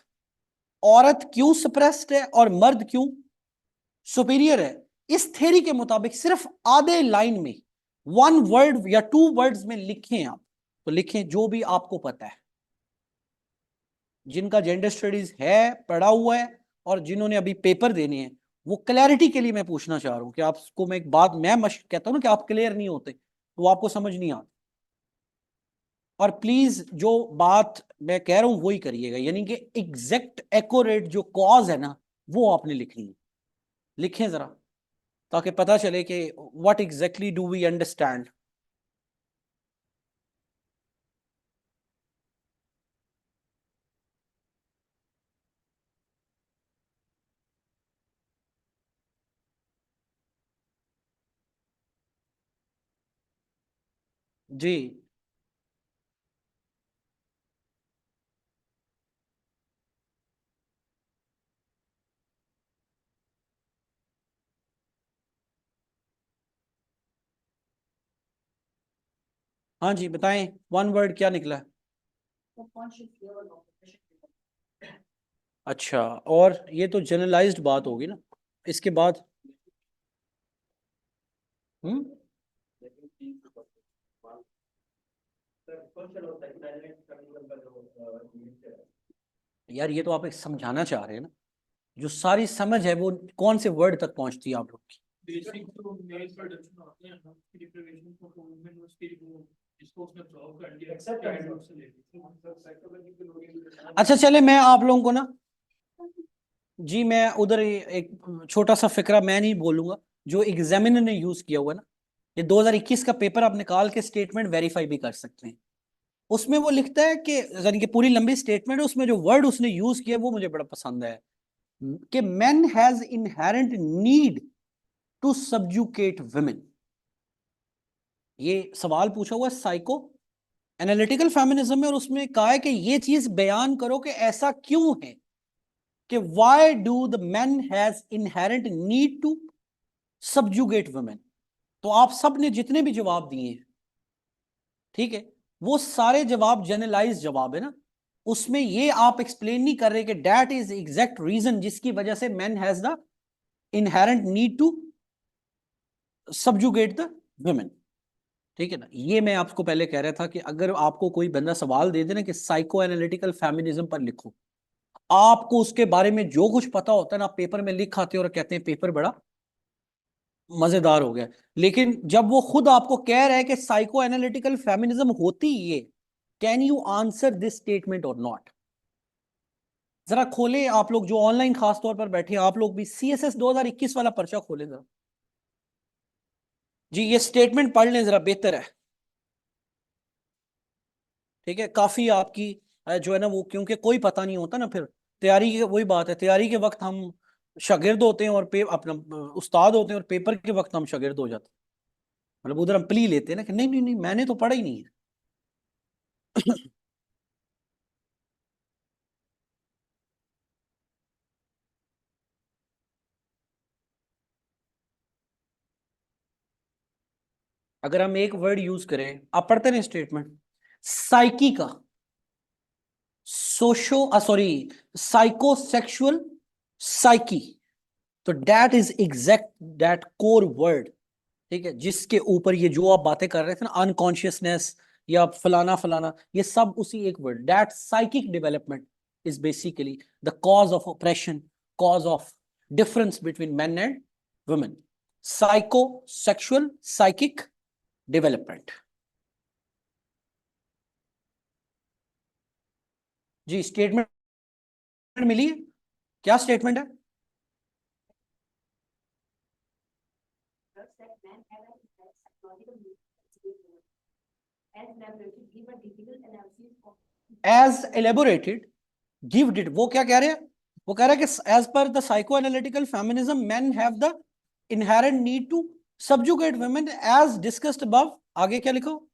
औरत क्यों सप्रेस्ड है और मर्द क्यों सुपीरियर है, इस थ्योरी के मुताबिक सिर्फ आधे लाइन में, 1 वर्ड या 2 वर्ड्स में लिखें आप, तो लिखें जो भी आपको पता है, जिनका जेंडर स्टडीज है, पढ़ा हुआ है, और जिन्होंने अभी पेपर देने हैं, वो क्लैरिटी के लिए मैं पूछना चाह रहा हूं कि आपको मैं एक बात मैं कहता हूं ना कि आप क्लियर नहीं होते तो आपको समझ नहीं आती। और प्लीज जो बात मैं कह रहा हूं वही करिएगा, यानी कि एग्जैक्ट एक्यूरेट जो कॉज है ना वो आपने लिखनी है। लिखें जरा, ताकि पता चले कि what exactly do we understand. जी, हाँ जी, बताएं 1 वर्ड क्या निकला है। अच्छा, और ये तो जनरलाइज्ड बात होगी ना, इसके बाद हम्म यार ये तो आप एक समझाना चाह रहे हैं ना, जो सारी समझ है वो कौन से वर्ड तक पहुंचती है आप लोग की। बेसिक जो मेल प्रोडक्शन होते हैं ना, उसकी डिप्रिवेशन को वुमेन उसकी वो जिसको उसने जॉब कर लिया चाइल्डहुड से लेके। अच्छा चले, मैं आप लोगों को ना, जी मैं उधर एक छोटा सा फिक्रा मैं नहीं बोलूंगा, जो एग्जामिनर ने यूज किया हुआ है ना, ये 2021 का पेपर आप निकाल के स्टेटमेंट वेरीफाई भी कर सकते हैं। उसमें वो लिखता है कि, यानी कि पूरी लंबी स्टेटमेंट है, उसमें जो वर्ड उसने यूज किया वो मुझे बड़ा पसंद है कि man has inherent need to subjugate women. ये सवाल पूछा हुआ है साइको एनालिटिकल फेमिनिज्म में, और उसमें कहा है कि ये चीज बयान करो कि ऐसा क्यों है कि why do the man has inherent need to subjugate women. तो आप सब ने जितने भी जवाब दिए हैं, ठीक है, वो सारे जवाब जनरलाइज जवाब है ना, उसमें ये आप एक्सप्लेन नहीं कर रहे कि दैट इज एग्जैक्ट रीजन जिसकी वजह से man has the inherent need to subjugate the women. ठीक है ना, ये मैं आपको पहले कह रहा था कि अगर आपको कोई बंदा सवाल दे दे ना कि साइको एनालिटिकल फेमिनिज्म पर लिखो, आपको उसके बारे में जो कुछ पता होता है ना, आप पेपर में लिख आते हो और कहते हैं पेपर बड़ा मजेदार हो गया। लेकिन जब वो खुद आपको कह रहा है कि साइको एनालिटिकल फेमिनिज्म होती ये, can you answer this statement और नॉट? जरा खोले आप लोग जो ऑनलाइन खास तौर पर बैठे हैं, आप लोग भी CSS 2021 वाला पर्चा खोले जरा जी, ये स्टेटमेंट पढ़ लें जरा, बेहतर है। ठीक है, काफी आपकी जो है ना वो, क्योंकि कोई पता नहीं होता ना, फिर तैयारी की वही बात है, तैयारी के वक्त हम शागिर्द होते हैं और अपना उस्ताद होते हैं, और पेपर के वक्त हम शागिर्द हो जाते हैं। मतलब उधर हम प्ली लेते हैं ना कि नहीं नहीं नहीं, मैंने तो पढ़ा ही नहीं है। अगर हम एक वर्ड यूज करें, आप पढ़ते हैं स्टेटमेंट, साइकी का सोशो सॉरी साइकोसेक्सुअल साइकी, तो that is exact that core word. ठीक है, जिसके ऊपर ये जो आप बातें कर रहे थे ना, अनकॉन्शियसनेस या फलाना फलाना, ये सब उसी एक word, that psychic development is basically the cause of oppression, cause of difference between men and women. Psycho sexual psychic development. जी, स्टेटमेंट मिली है? क्या स्टेटमेंट है? एज एलेबोरेटेड गिव डिड, वो क्या कह रहे हैं? वो कह रहे हैं कि as per the psycho analytical feminism men have the inherent need to subjugate women as discussed above. आगे क्या लिखो?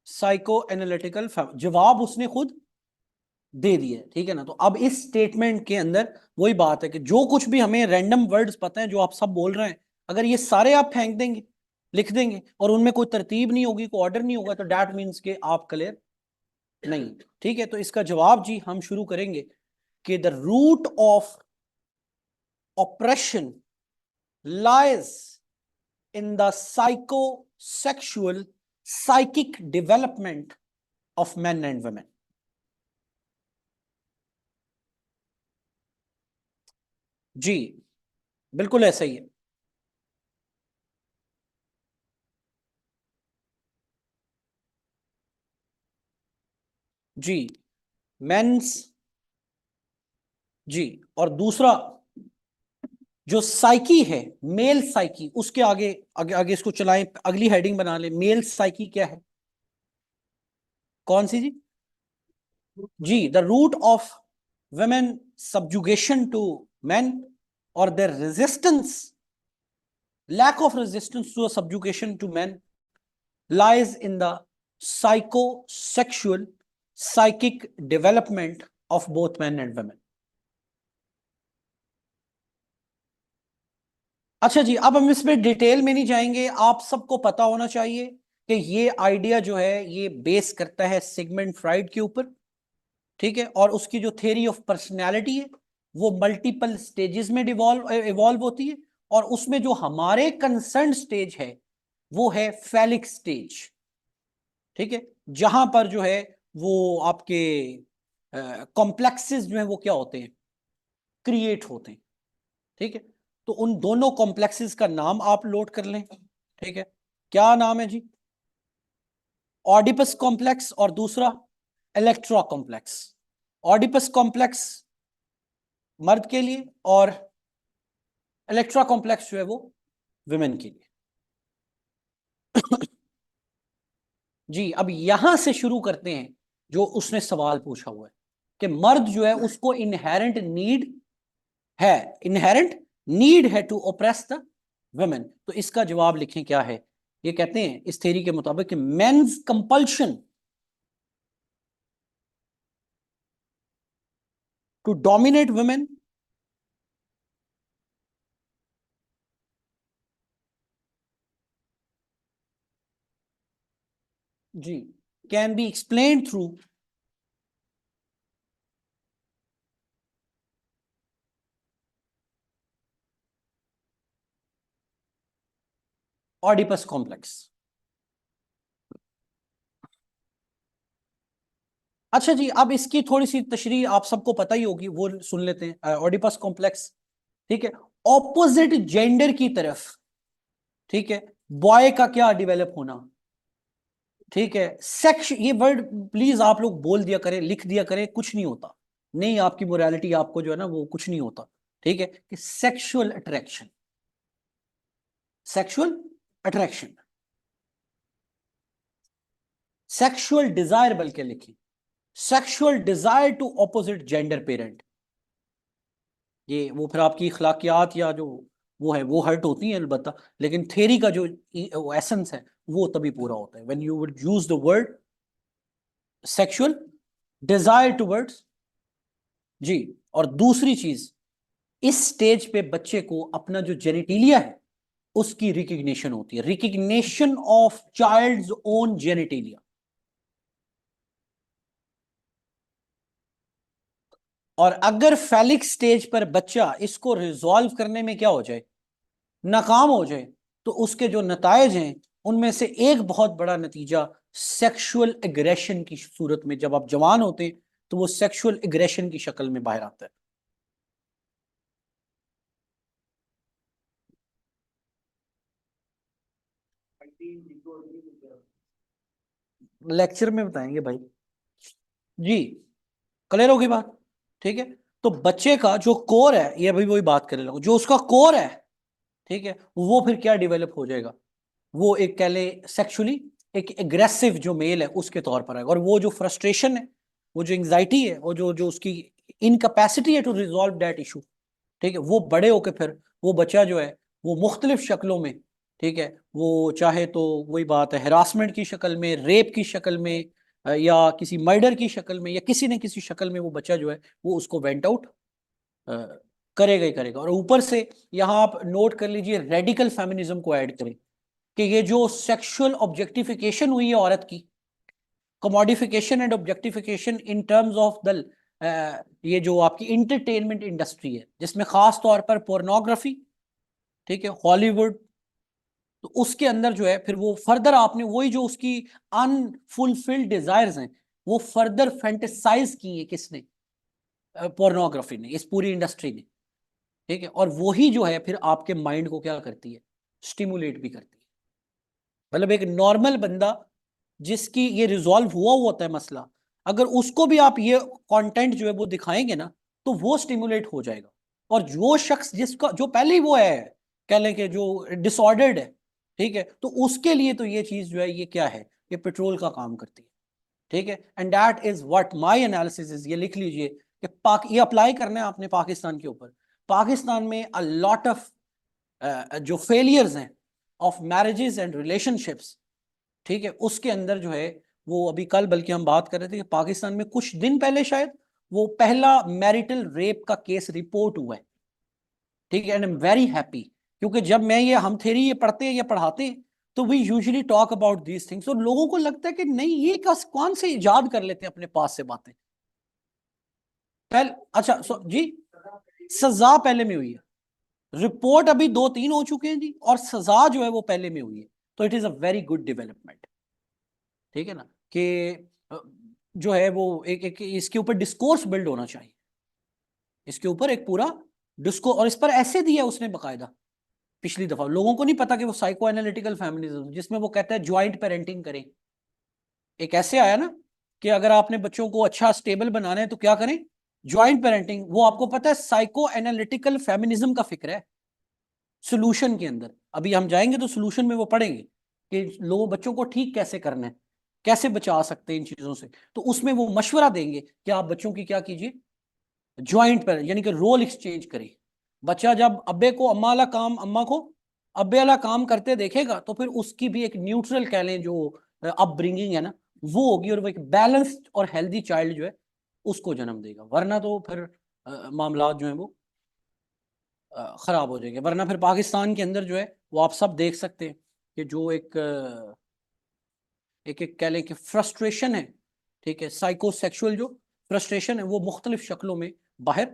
साइको एनालिटिकल, जवाब उसने खुद दे दिया है। ठीक है ना, तो अब इस स्टेटमेंट के अंदर वही बात है कि जो कुछ भी हमें रैंडम वर्ड्स पता है जो आप सब बोल रहे हैं, अगर ये सारे आप फेंक देंगे, लिख देंगे, और उनमें कोई तरतीब नहीं होगी, कोई ऑर्डर नहीं होगा, तो दैट मीन्स के आप क्लियर नहीं। ठीक है, तो इसका जवाब जी हम शुरू करेंगे कि the root of oppression lies in the psychosexual psychic development of men and women. जी, बिल्कुल ऐसा ही है। जी, मेंस, जी, और दूसरा जो साइकी है, मेल साइकी, उसके आगे आगे आगे इसको चलाएं, अगली हेडिंग बना ले, मेल साइकी क्या है? कौन सी जी? जी, the root of women subjugation to men, or their resistance, lack of resistance to a subjugation to men, lies in the psychosexual psychic development of both men and women। अच्छा जी, अब हम इसमें डिटेल में नहीं जाएंगे, आप सबको पता होना चाहिए कि ये आइडिया जो है ये बेस करता है सिगमंड फ्राइड के ऊपर। ठीक है, और उसकी जो थ्योरी ऑफ पर्सनैलिटी है वो मल्टीपल स्टेजेस में इवॉल्व होती है, और उसमें जो हमारे कंसर्न स्टेज है वो है फैलिक स्टेज। ठीक है, जहां पर जो है वो आपके कॉम्प्लेक्सेस जो है वो क्या होते हैं, क्रिएट होते हैं। ठीक है, तो उन दोनों कॉम्प्लेक्सेस का नाम आप नोट कर लें। ठीक है, क्या नाम है जी? ऑडिपस कॉम्प्लेक्स, और दूसरा इलेक्ट्रा कॉम्प्लेक्स। ऑडिपस कॉम्प्लेक्स मर्द के लिए, और इलेक्ट्रा कॉम्प्लेक्स जो है वो विमेन के लिए। जी, अब यहां से शुरू करते हैं जो उसने सवाल पूछा हुआ है कि मर्द जो है उसको इनहेरेंट नीड है, इनहेरेंट नीड है टू ओप्रेस द वुमेन। तो इसका जवाब लिखें क्या है? ये कहते हैं इस थ्योरी के मुताबिक कि men's compulsion to dominate women जी can be explained through Oedipus complex. अच्छा जी, अब इसकी थोड़ी सी तशरीह आप सबको पता ही होगी, वो सुन लेते हैं। ऑडिपस कॉम्प्लेक्स, ठीक है, ऑपोजिट जेंडर की तरफ, ठीक है, बॉय का क्या डेवलप होना, ठीक है, सेक्स, ये वर्ड प्लीज आप लोग बोल दिया करें, लिख दिया करें, कुछ नहीं होता, नहीं आपकी मोरालिटी आपको जो है ना वो कुछ नहीं होता, ठीक है, कि sexual attraction, sexual attraction, sexual desire बल्कि लिखिए, sexual desire to opposite gender parent. ये वो फिर आपकी इखलाकियात या जो वो है वो हर्ट होती हैं अलबत्ता, लेकिन थेरी का जो एसेंस है वो तभी पूरा होता है when you would use the word sexual desire towards. जी, और दूसरी चीज, इस स्टेज पे बच्चे को अपना जो जेनिटिलिया है उसकी रिकग्निशन होती है, रिकग्निशन ऑफ चाइल्ड्स ओन जेनिटिलिया। और अगर फैलिक स्टेज पर बच्चा इसको रिजॉल्व करने में क्या हो जाए, नाकाम हो जाए, तो उसके जो नतायज हैं उनमें से एक बहुत बड़ा नतीजा सेक्सुअल एग्रेशन की सूरत में, जब आप जवान होते हैं तो वो सेक्सुअल एग्रेशन की शक्ल में बाहर आता है। लेक्चर में बताएंगे भाई। जी, क्लियर होगी बात, ठीक है। तो बच्चे का जो कोर है, ये अभी वही बात कर रहा हूं, जो उसका कोर है, ठीक है, वो फिर क्या डेवलप हो जाएगा, वो एक कह ले सेक्सुअली एक एग्रेसिव जो मेल है उसके तौर पर आएगा, और वो जो फ्रस्ट्रेशन है, वो जो एंग्जाइटी है, वो जो जो उसकी इनकैपेसिटी है टू रिजॉल्व दैट इशू, ठीक है, वो बड़े होके फिर वो बच्चा जो है वो मुख्तलिफ शक्लों में, ठीक है, वो चाहे तो वही बात है हरासमेंट की शक्ल में, रेप की शक्ल में, या किसी मर्डर की शक्ल में, या किसी न किसी शक्ल में वो बच्चा जो है वो उसको वेंट आउट करेगा ही करेगा। और ऊपर से यहाँ आप नोट कर लीजिए, रेडिकल फेमिनिज्म को ऐड करें कि ये जो सेक्सुअल ऑब्जेक्टिफिकेशन हुई है औरत की, commodification and objectification in terms of the ये जो आपकी इंटरटेनमेंट इंडस्ट्री है, जिसमें खास तौर पर पोर्नोग्राफी, ठीक है, हॉलीवुड, तो उसके अंदर जो है फिर वो फर्दर आपने वही जो उसकी अनफुलफिल्ड डिजायर्स हैं वो फर्दर फैंटेसाइज की है किसने, पोर्नोग्राफी ने, इस पूरी इंडस्ट्री ने, ठीक है, और वही जो है फिर आपके माइंड को क्या करती है, स्टिमुलेट भी करती है। मतलब एक नॉर्मल बंदा जिसकी ये रिजॉल्व हुआ होता है मसला, अगर उसको भी आप ये कंटेंट जो है वो दिखाएंगे ना, तो वो स्टिमुलेट हो जाएगा। और जो शख्स जिसका जो पहले ही वो है, कह लें कि जो डिसऑर्डर्ड है, ठीक है, तो उसके लिए तो ये चीज जो है ये क्या है, ये पेट्रोल का काम करती है, ठीक है। And that is what my analysis is, ये लिख लीजिए कि पाक ये अप्लाई करना है आपने पाकिस्तान के ऊपर। पाकिस्तान में अ लॉट ऑफ जो फेलियर्स हैं ऑफ मैरिजेस एंड रिलेशनशिप्स, ठीक है, उसके अंदर जो है वो अभी कल बल्कि हम बात कर रहे थे कि पाकिस्तान में कुछ दिन पहले शायद वो पहला मैरिटल रेप का केस रिपोर्ट हुआ है, ठीक है। And I am very happy, क्योंकि जब मैं ये हम थेरी ये पढ़ते हैं या पढ़ाते हैं तो we usually talk about these things, और लोगों को लगता है कि नहीं ये कौन से इजाद कर लेते हैं अपने पास से बातें। पहले अच्छा जी, सजा पहले में हुई है, रिपोर्ट अभी 2-3 हो चुके हैं जी, और सजा जो है वो पहले में हुई है, तो it is a very good development, ठीक है ना, कि जो है वो एक इसके ऊपर डिस्कोर्स बिल्ड होना चाहिए, इसके ऊपर एक पूरा डिस्को, और इस पर ऐसे दिया उसने बकायदा पिछली दफा, लोगों को नहीं पता कि वो साइको एनालिटिकल फेमिनिज्म, जिसमें वो कहता है ज्वाइंट पेरेंटिंग करें। एक ऐसे आया ना कि अगर आपने बच्चों को अच्छा स्टेबल बनाना है तो क्या करें, ज्वाइंट पेरेंटिंग। वो आपको पता है साइको एनालिटिकल फेमिनिज्म का फिक्र है सोल्यूशन के अंदर, अभी हम जाएंगे तो सोल्यूशन में वो पढ़ेंगे कि लोगों बच्चों को ठीक कैसे करना है, कैसे बचा सकते हैं इन चीजों से। तो उसमें वो मशवरा देंगे कि आप बच्चों की क्या कीजिए, ज्वाइंट पर यानी कि रोल एक्सचेंज करें। बच्चा जब अब्बे को अम्मा वाला काम, अम्मा को अब्बे वाला काम करते देखेगा तो फिर उसकी भी एक न्यूट्रल कह लें जो अपब्रिंगिंग है ना वो होगी, और वो एक बैलेंस्ड और हेल्दी चाइल्ड जो है उसको जन्म देगा। वरना तो फिर मामला जो है वो खराब हो जाएंगे। वरना फिर पाकिस्तान के अंदर जो है वो आप सब देख सकते हैं कि जो एक एक एक कह लें कि फ्रस्ट्रेशन है, ठीक है, साइकोसेक्सुअल जो फ्रस्ट्रेशन है वो मुख्तलिफ शक्लों में बाहर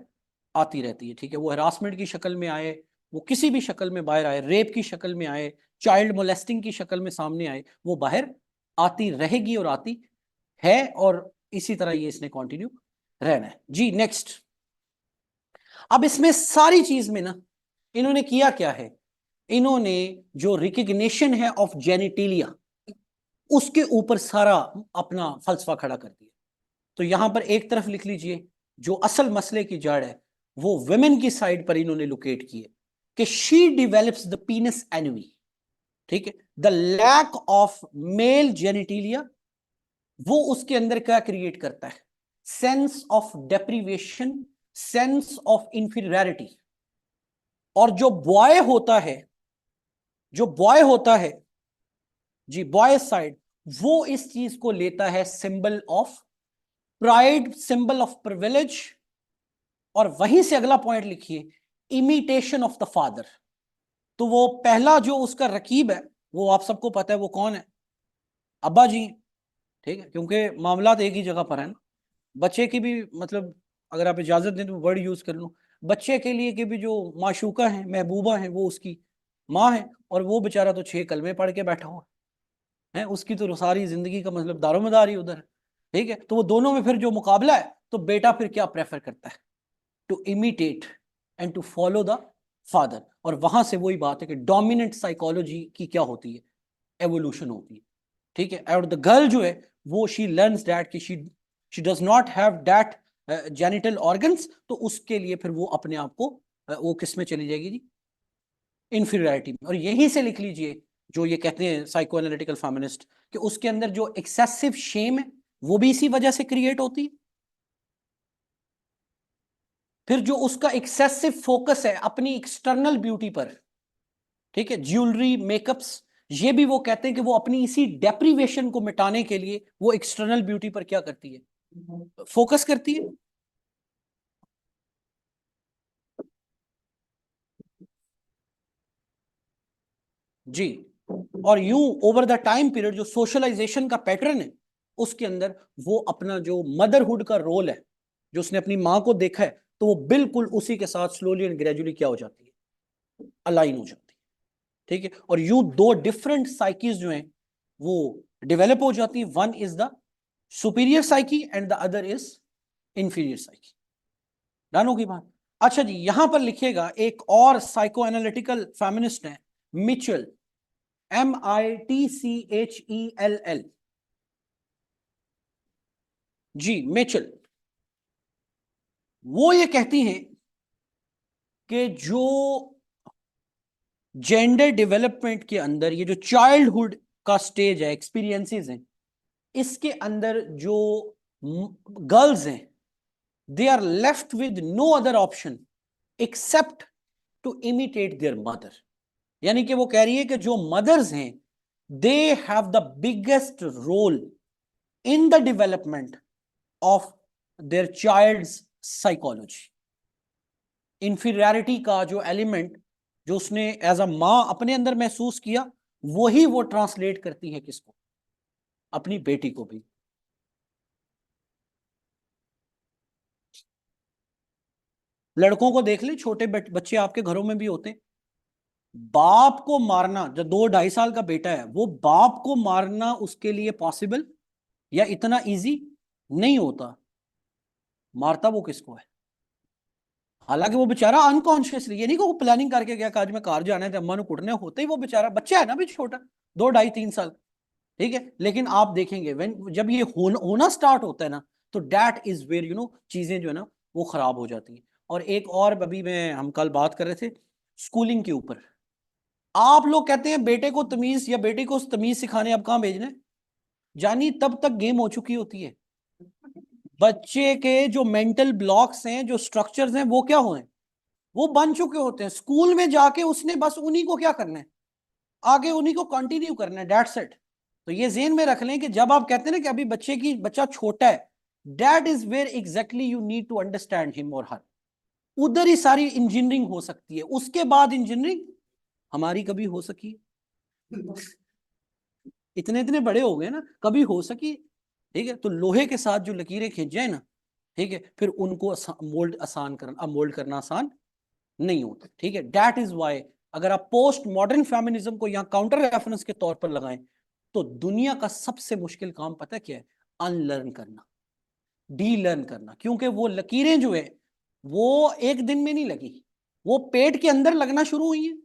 आती रहती है, ठीक है, वो हरासमेंट की शक्ल में आए, वो किसी भी शक्ल में बाहर आए, रेप की शक्ल में आए, चाइल्ड मोलेस्टिंग की शक्ल में सामने आए, वो बाहर आती रहेगी और आती है, और इसी तरह ये इसने कंटिन्यू रहना है जी। नेक्स्ट, अब इसमें सारी चीज में ना इन्होंने किया क्या है, इन्होंने जो रिकग्निशन है ऑफ जेनिटेलिया उसके ऊपर सारा अपना फलसफा खड़ा कर दिया। तो यहां पर एक तरफ लिख लीजिए, जो असल मसले की जड़ है वो वुमेन की साइड पर इन्होंने लोकेट की है कि she develops the penis envy, ठीक है, the lack of male genitalia वो उसके अंदर क्या क्रिएट करता है, sense of deprivation, sense of inferiority. और जो बॉय होता है, जो बॉय होता है जी, बॉय साइड, वो इस चीज को लेता है symbol of pride, symbol of privilege. और वहीं से अगला पॉइंट लिखिए, इमिटेशन ऑफ द फादर। तो वो पहला जो उसका रकीब है वो आप सबको पता है वो कौन है, अब्बा जी, ठीक है, क्योंकि मामला एक ही जगह पर है ना। बच्चे की भी मतलब अगर आप इजाजत दें तो वर्ड यूज कर लूं, बच्चे के लिए कि भी जो माशूका है, महबूबा है, वो उसकी माँ है, और वो बेचारा तो 6 कलमे पढ़ के बैठा हुआ है, उसकी तो सारी जिंदगी का मतलब दारोमदार ही उधर है, ठीक है। तो वो दोनों में फिर जो मुकाबला है, तो बेटा फिर क्या प्रेफर करता है, to imitate and to follow the father. और वहां से वही बात है कि डोमिनेंट साइकोलॉजी की क्या होती है, एवोल्यूशन होती है, ठीक है। और द गर्ल जो है वो शी लर्न्स दैट कि she does not have that genital organs, तो उसके लिए फिर वो अपने आप को वो किस में चली जाएगी जी, इंफीरियरिटी में। और यहीं से लिख लीजिए जो ये कहते हैं साइको एनालिटिकल फेमिनिस्ट कि उसके अंदर जो एक्सेसिव शेम है वो भी इसी वजह से क्रिएट होती है। फिर जो उसका एक्सेसिव फोकस है अपनी एक्सटर्नल ब्यूटी पर, ठीक है, ज्वेलरी, मेकअप्स, ये भी वो कहते हैं कि वो अपनी इसी डेप्रीवेशन को मिटाने के लिए वो एक्सटर्नल ब्यूटी पर क्या करती है, फोकस करती है जी। और यूं ओवर द टाइम पीरियड जो सोशलाइजेशन का पैटर्न है उसके अंदर वो अपना जो मदरहुड का रोल है, जो उसने अपनी माँ को देखा है, तो वो बिल्कुल उसी के साथ स्लोली एंड ग्रेजुअली क्या हो जाती है, अलाइन हो जाती है, ठीक है। और यूं दो डिफरेंट साइकीज जो हैं वो डेवलप हो जाती है, one is the superior psyche and the other is inferior psyche. Done होगी बात। अच्छा जी, यहां पर लिखिएगा एक और साइको एनालिटिकल फेमिनिस्ट है, मिचेल, MITCHELL जी, मिचेल। वो ये कहती हैं कि जो जेंडर डेवलपमेंट के अंदर ये जो चाइल्डहुड का स्टेज है, एक्सपीरियंसेस हैं, इसके अंदर जो गर्ल्स हैं they are left with no other option except to imitate their mother. यानी कि वो कह रही है कि जो मदर्स हैं they have the biggest role in the development of their child's psychology. Inferiority का जो एलिमेंट जो उसने एज अ मां अपने अंदर महसूस किया, वही वो ट्रांसलेट करती है किसको, अपनी बेटी को भी। लड़कों को देख ले, छोटे बच्चे आपके घरों में भी होते हैं, बाप को मारना, जो 2-2.5 साल का बेटा है वो बाप को मारना उसके लिए पॉसिबल या इतना इजी नहीं होता, मारता वो किसको है। हालांकि वो बेचारा अनकॉन्शियसली, ये नहीं कि वो प्लानिंग करके गया कि आज मैं कार जाना है तो अम्मा ने कुटने, होते ही वो बेचारा बच्चा है ना भी छोटा, 2-2.5-3 साल, ठीक है। लेकिन आप देखेंगे जब ये होना स्टार्ट होता है ना, तो दैट इज वेयर चीजें जो है ना वो खराब हो जाती हैं। और एक और अभी मैं हम कल बात कर रहे थे स्कूलिंग के ऊपर, आप लोग कहते हैं बेटे को तमीज या बेटे को तमीज सिखाने अब कहाँ भेजना है, जानी तब तक गेम हो चुकी होती है। बच्चे के जो मेंटल ब्लॉक्स हैं, जो स्ट्रक्चर्स हैं, वो क्या हुए, वो बन चुके होते हैं। स्कूल में जाके उसने बस उन्हीं को क्या करना है, आगे उन्हीं को कंटिन्यू करना है, दैट्स इट। तो ये जेन में रख लें कि जब आप कहते हैं ना कि अभी बच्चा छोटा है, that is where exactly you need to understand him और हर। उधर ही सारी इंजीनियरिंग हो सकती है, उसके बाद इंजीनियरिंग हमारी कभी हो सकी है? इतने इतने बड़े हो गए ना, कभी हो सकी, ठीक है। तो लोहे के साथ जो लकीरें खींच जाए ना, ठीक है, फिर उनको मोल्ड करना आसान नहीं होता, ठीक है। दैट इज वाई अगर आप पोस्ट मॉडर्न फेमिनिज्म को यहाँ काउंटर रेफरेंस के तौर पर लगाएं, तो दुनिया का सबसे मुश्किल काम पता क्या है? अनलर्न करना, डी लर्न करना। क्योंकि वो लकीरें जो है वो एक दिन में नहीं लगी, वो पेट के अंदर लगना शुरू हुई है,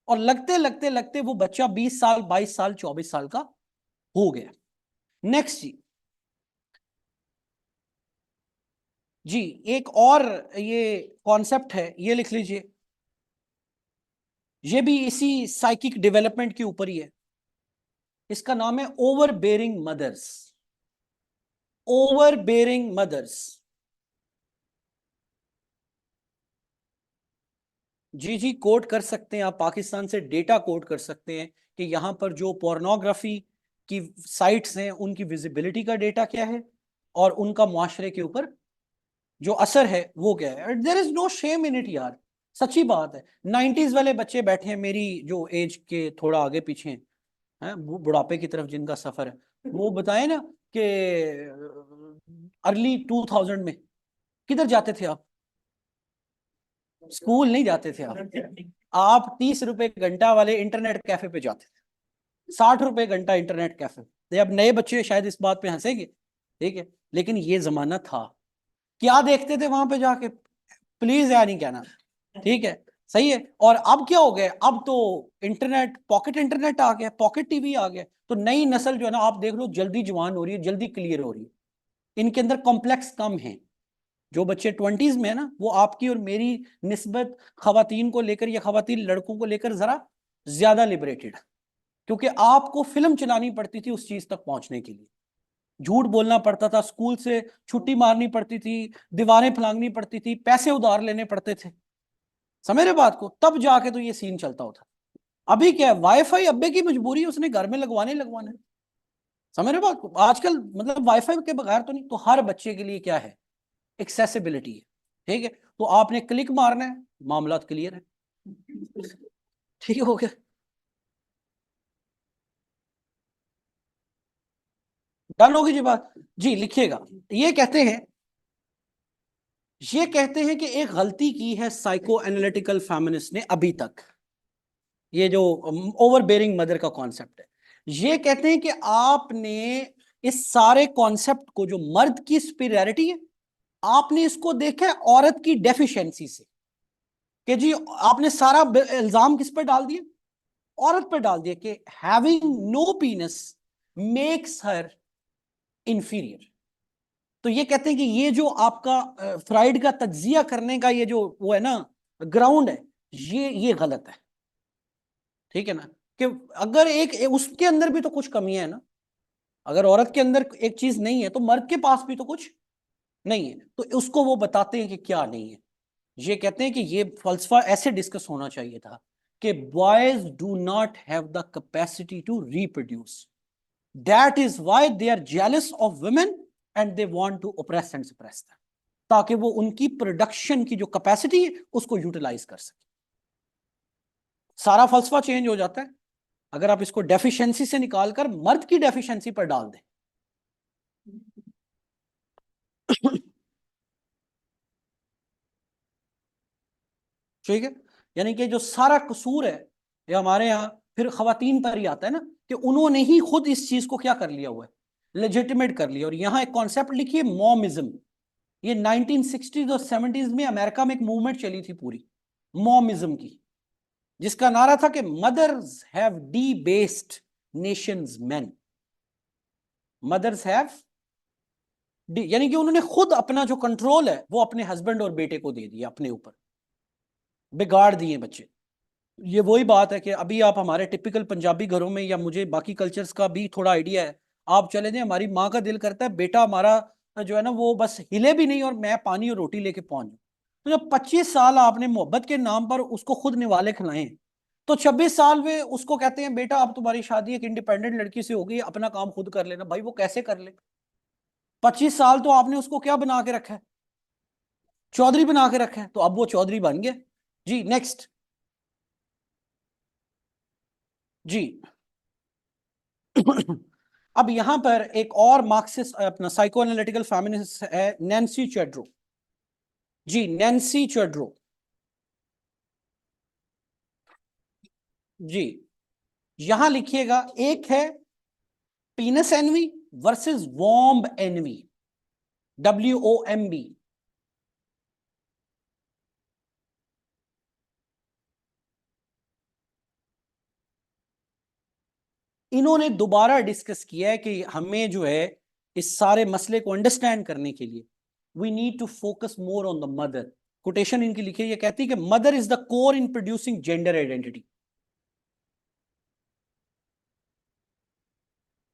और लगते लगते लगते वो बच्चा 20 साल 22 साल 24 साल का हो गया। नेक्स्ट जी, जी एक और ये कॉन्सेप्ट है, ये लिख लीजिए, ये भी इसी साइकिक डेवलपमेंट के ऊपर ही है। इसका नाम है overbearing mothers. Overbearing mothers, जी जी कोट कर सकते हैं आप, पाकिस्तान से डेटा कोट कर सकते हैं कि यहां पर जो पोर्नोग्राफी की साइट्स हैं उनकी विजिबिलिटी का डेटा क्या है, और उनका मुआशरे के ऊपर जो असर है वो क्या है। There is no shame in it यार, सच्ची बात है। 90s वाले बच्चे बैठे हैं मेरी जो एज के थोड़ा आगे पीछे हैं, बुढ़ापे की तरफ जिनका सफर है, वो बताए ना कि अर्ली 2000 में किधर जाते थे आप? स्कूल नहीं जाते थे आप 30 रुपए घंटा वाले इंटरनेट कैफे पे जाते थे, 60 रुपए घंटा इंटरनेट कैफे। तो अब नए बच्चे शायद इस बात पे हंसेंगे, ठीक है, लेकिन ये जमाना था। क्या देखते थे वहां पे जाके? प्लीज यार नहीं कहना, ठीक है, सही है। और अब क्या हो गया, अब तो इंटरनेट, पॉकेट इंटरनेट आ गया, पॉकेट टीवी आ गया, तो नई नस्ल जो है ना, आप देख लो जल्दी जवान हो रही है, जल्दी क्लियर हो रही है, इनके अंदर कॉम्प्लेक्स कम है। जो बच्चे 20s में है ना, वो आपकी और मेरी निस्बत खवातीन को लेकर या खवातीन लड़कों को लेकर जरा ज्यादा लिबरेटेड, क्योंकि आपको फिल्म चलानी पड़ती थी उस चीज तक पहुंचने के लिए, झूठ बोलना पड़ता था, स्कूल से छुट्टी मारनी पड़ती थी, दीवारें फलांगनी पड़ती थी, पैसे उधार लेने पड़ते थे, समझ रहे बात को, तब जाके तो ये सीन चलता होता। अभी क्या है, वाईफाई अब्बे की मजबूरी है, उसने घर में लगवाने हैं। समझ रहे बात को, आजकल मतलब वाईफाई के बगैर तो नहीं, तो हर बच्चे के लिए क्या है, एक्सेसिबिलिटी है, ठीक है। तो आपने क्लिक मारना है, मामला क्लियर है, ठीक हो गया। डन होगी जी बात, जी लिखिएगा। ये कहते हैं, ये कहते हैं कि एक गलती की है साइको एनालिटिकल फेमिनिस्ट ने अभी तक, ये जो ओवर बेरिंग मदर का कॉन्सेप्ट है, ये कहते हैं कि आपने इस सारे कॉन्सेप्ट को, जो मर्द की सुपीरियरिटी है, आपने इसको देखा है औरत की डेफिशिएंसी से, कि जी आपने सारा इल्जाम किस पर डाल दिया, औरत पर डाल दिया, कि having no penis makes her inferior. तो ये कहते हैं कि ये जो आपका फ्राइड का तज्जिया करने का ये जो वो है ना ग्राउंड है, ये गलत है, ठीक है ना। कि अगर उसके अंदर भी तो कुछ कमियां है ना, अगर औरत के अंदर एक चीज नहीं है तो मर्द के पास भी तो कुछ नहीं है, तो उसको वो बताते हैं कि क्या नहीं है। ये कहते हैं कि ये फलसफा ऐसे डिस्कस होना चाहिए था कि boys do not have the capacity to reproduce, that is why they are jealous of women and they want to oppress and suppress them, ताकि वो उनकी प्रोडक्शन की जो कैपेसिटी है उसको यूटिलाइज कर सके। सारा फलसफा चेंज हो जाता है अगर आप इसको डेफिशिएंसी से निकालकर मर्द की डेफिशिएंसी पर डाल दें। ठीक है, यानी कि जो सारा कसूर है ये हमारे यहाँ फिर खवातीन पर ही आता है ना, कि उन्होंने ही खुद इस चीज को क्या कर लिया हुआ है, लेजिटिमेट कर लिया। और यहाँ एक कॉन्सेप्ट लिखिए, मॉमिज्म। ये 1960s और 70s में अमेरिका में एक मूवमेंट चली थी पूरी मॉमिज्म की, जिसका नारा था कि mothers have debased nations men, mothers have, यानी कि उन्होंने खुद अपना जो कंट्रोल है वो अपने हस्बैंड और बेटे को दे दिया, अपने ऊपर बिगाड़ दिए बच्चे। ये वही बात है कि अभी आप हमारे टिपिकल पंजाबी घरों में, या मुझे बाकी कल्चर्स का भी थोड़ा आइडिया है, आप चले जाए, हमारी माँ का दिल करता है बेटा हमारा जो है ना वो बस हिले भी नहीं और मैं पानी और रोटी लेके पहुंच जाऊं। तो जब 25 साल आपने मोहब्बत के नाम पर उसको खुद निवाले खिलाए, तो 26 साल में उसको कहते हैं बेटा अब तुम्हारी शादी एक इंडिपेंडेंट लड़की से हो गई, अपना काम खुद कर लेना। भाई वो कैसे कर ले? 25 साल तो आपने उसको क्या बना के रखा है, चौधरी बना के रखा है, तो अब वो चौधरी बन गया। जी नेक्स्ट, जी अब यहां पर एक और मार्क्सिस्ट अपना साइको एनालिटिकल फेमिनिस्ट है, नैन्सी चेड्रो। जी, नैन्सी चेड्रो जी, यहां लिखिएगा, एक है penis envy versus womb envy, WOMB। इन्होंने दोबारा डिस्कस किया है कि हमें जो है इस सारे मसले को अंडरस्टैंड करने के लिए we need to focus more on the mother. Quotation इनकी लिखी है, ये कहती है कि mother is the core in producing gender identity.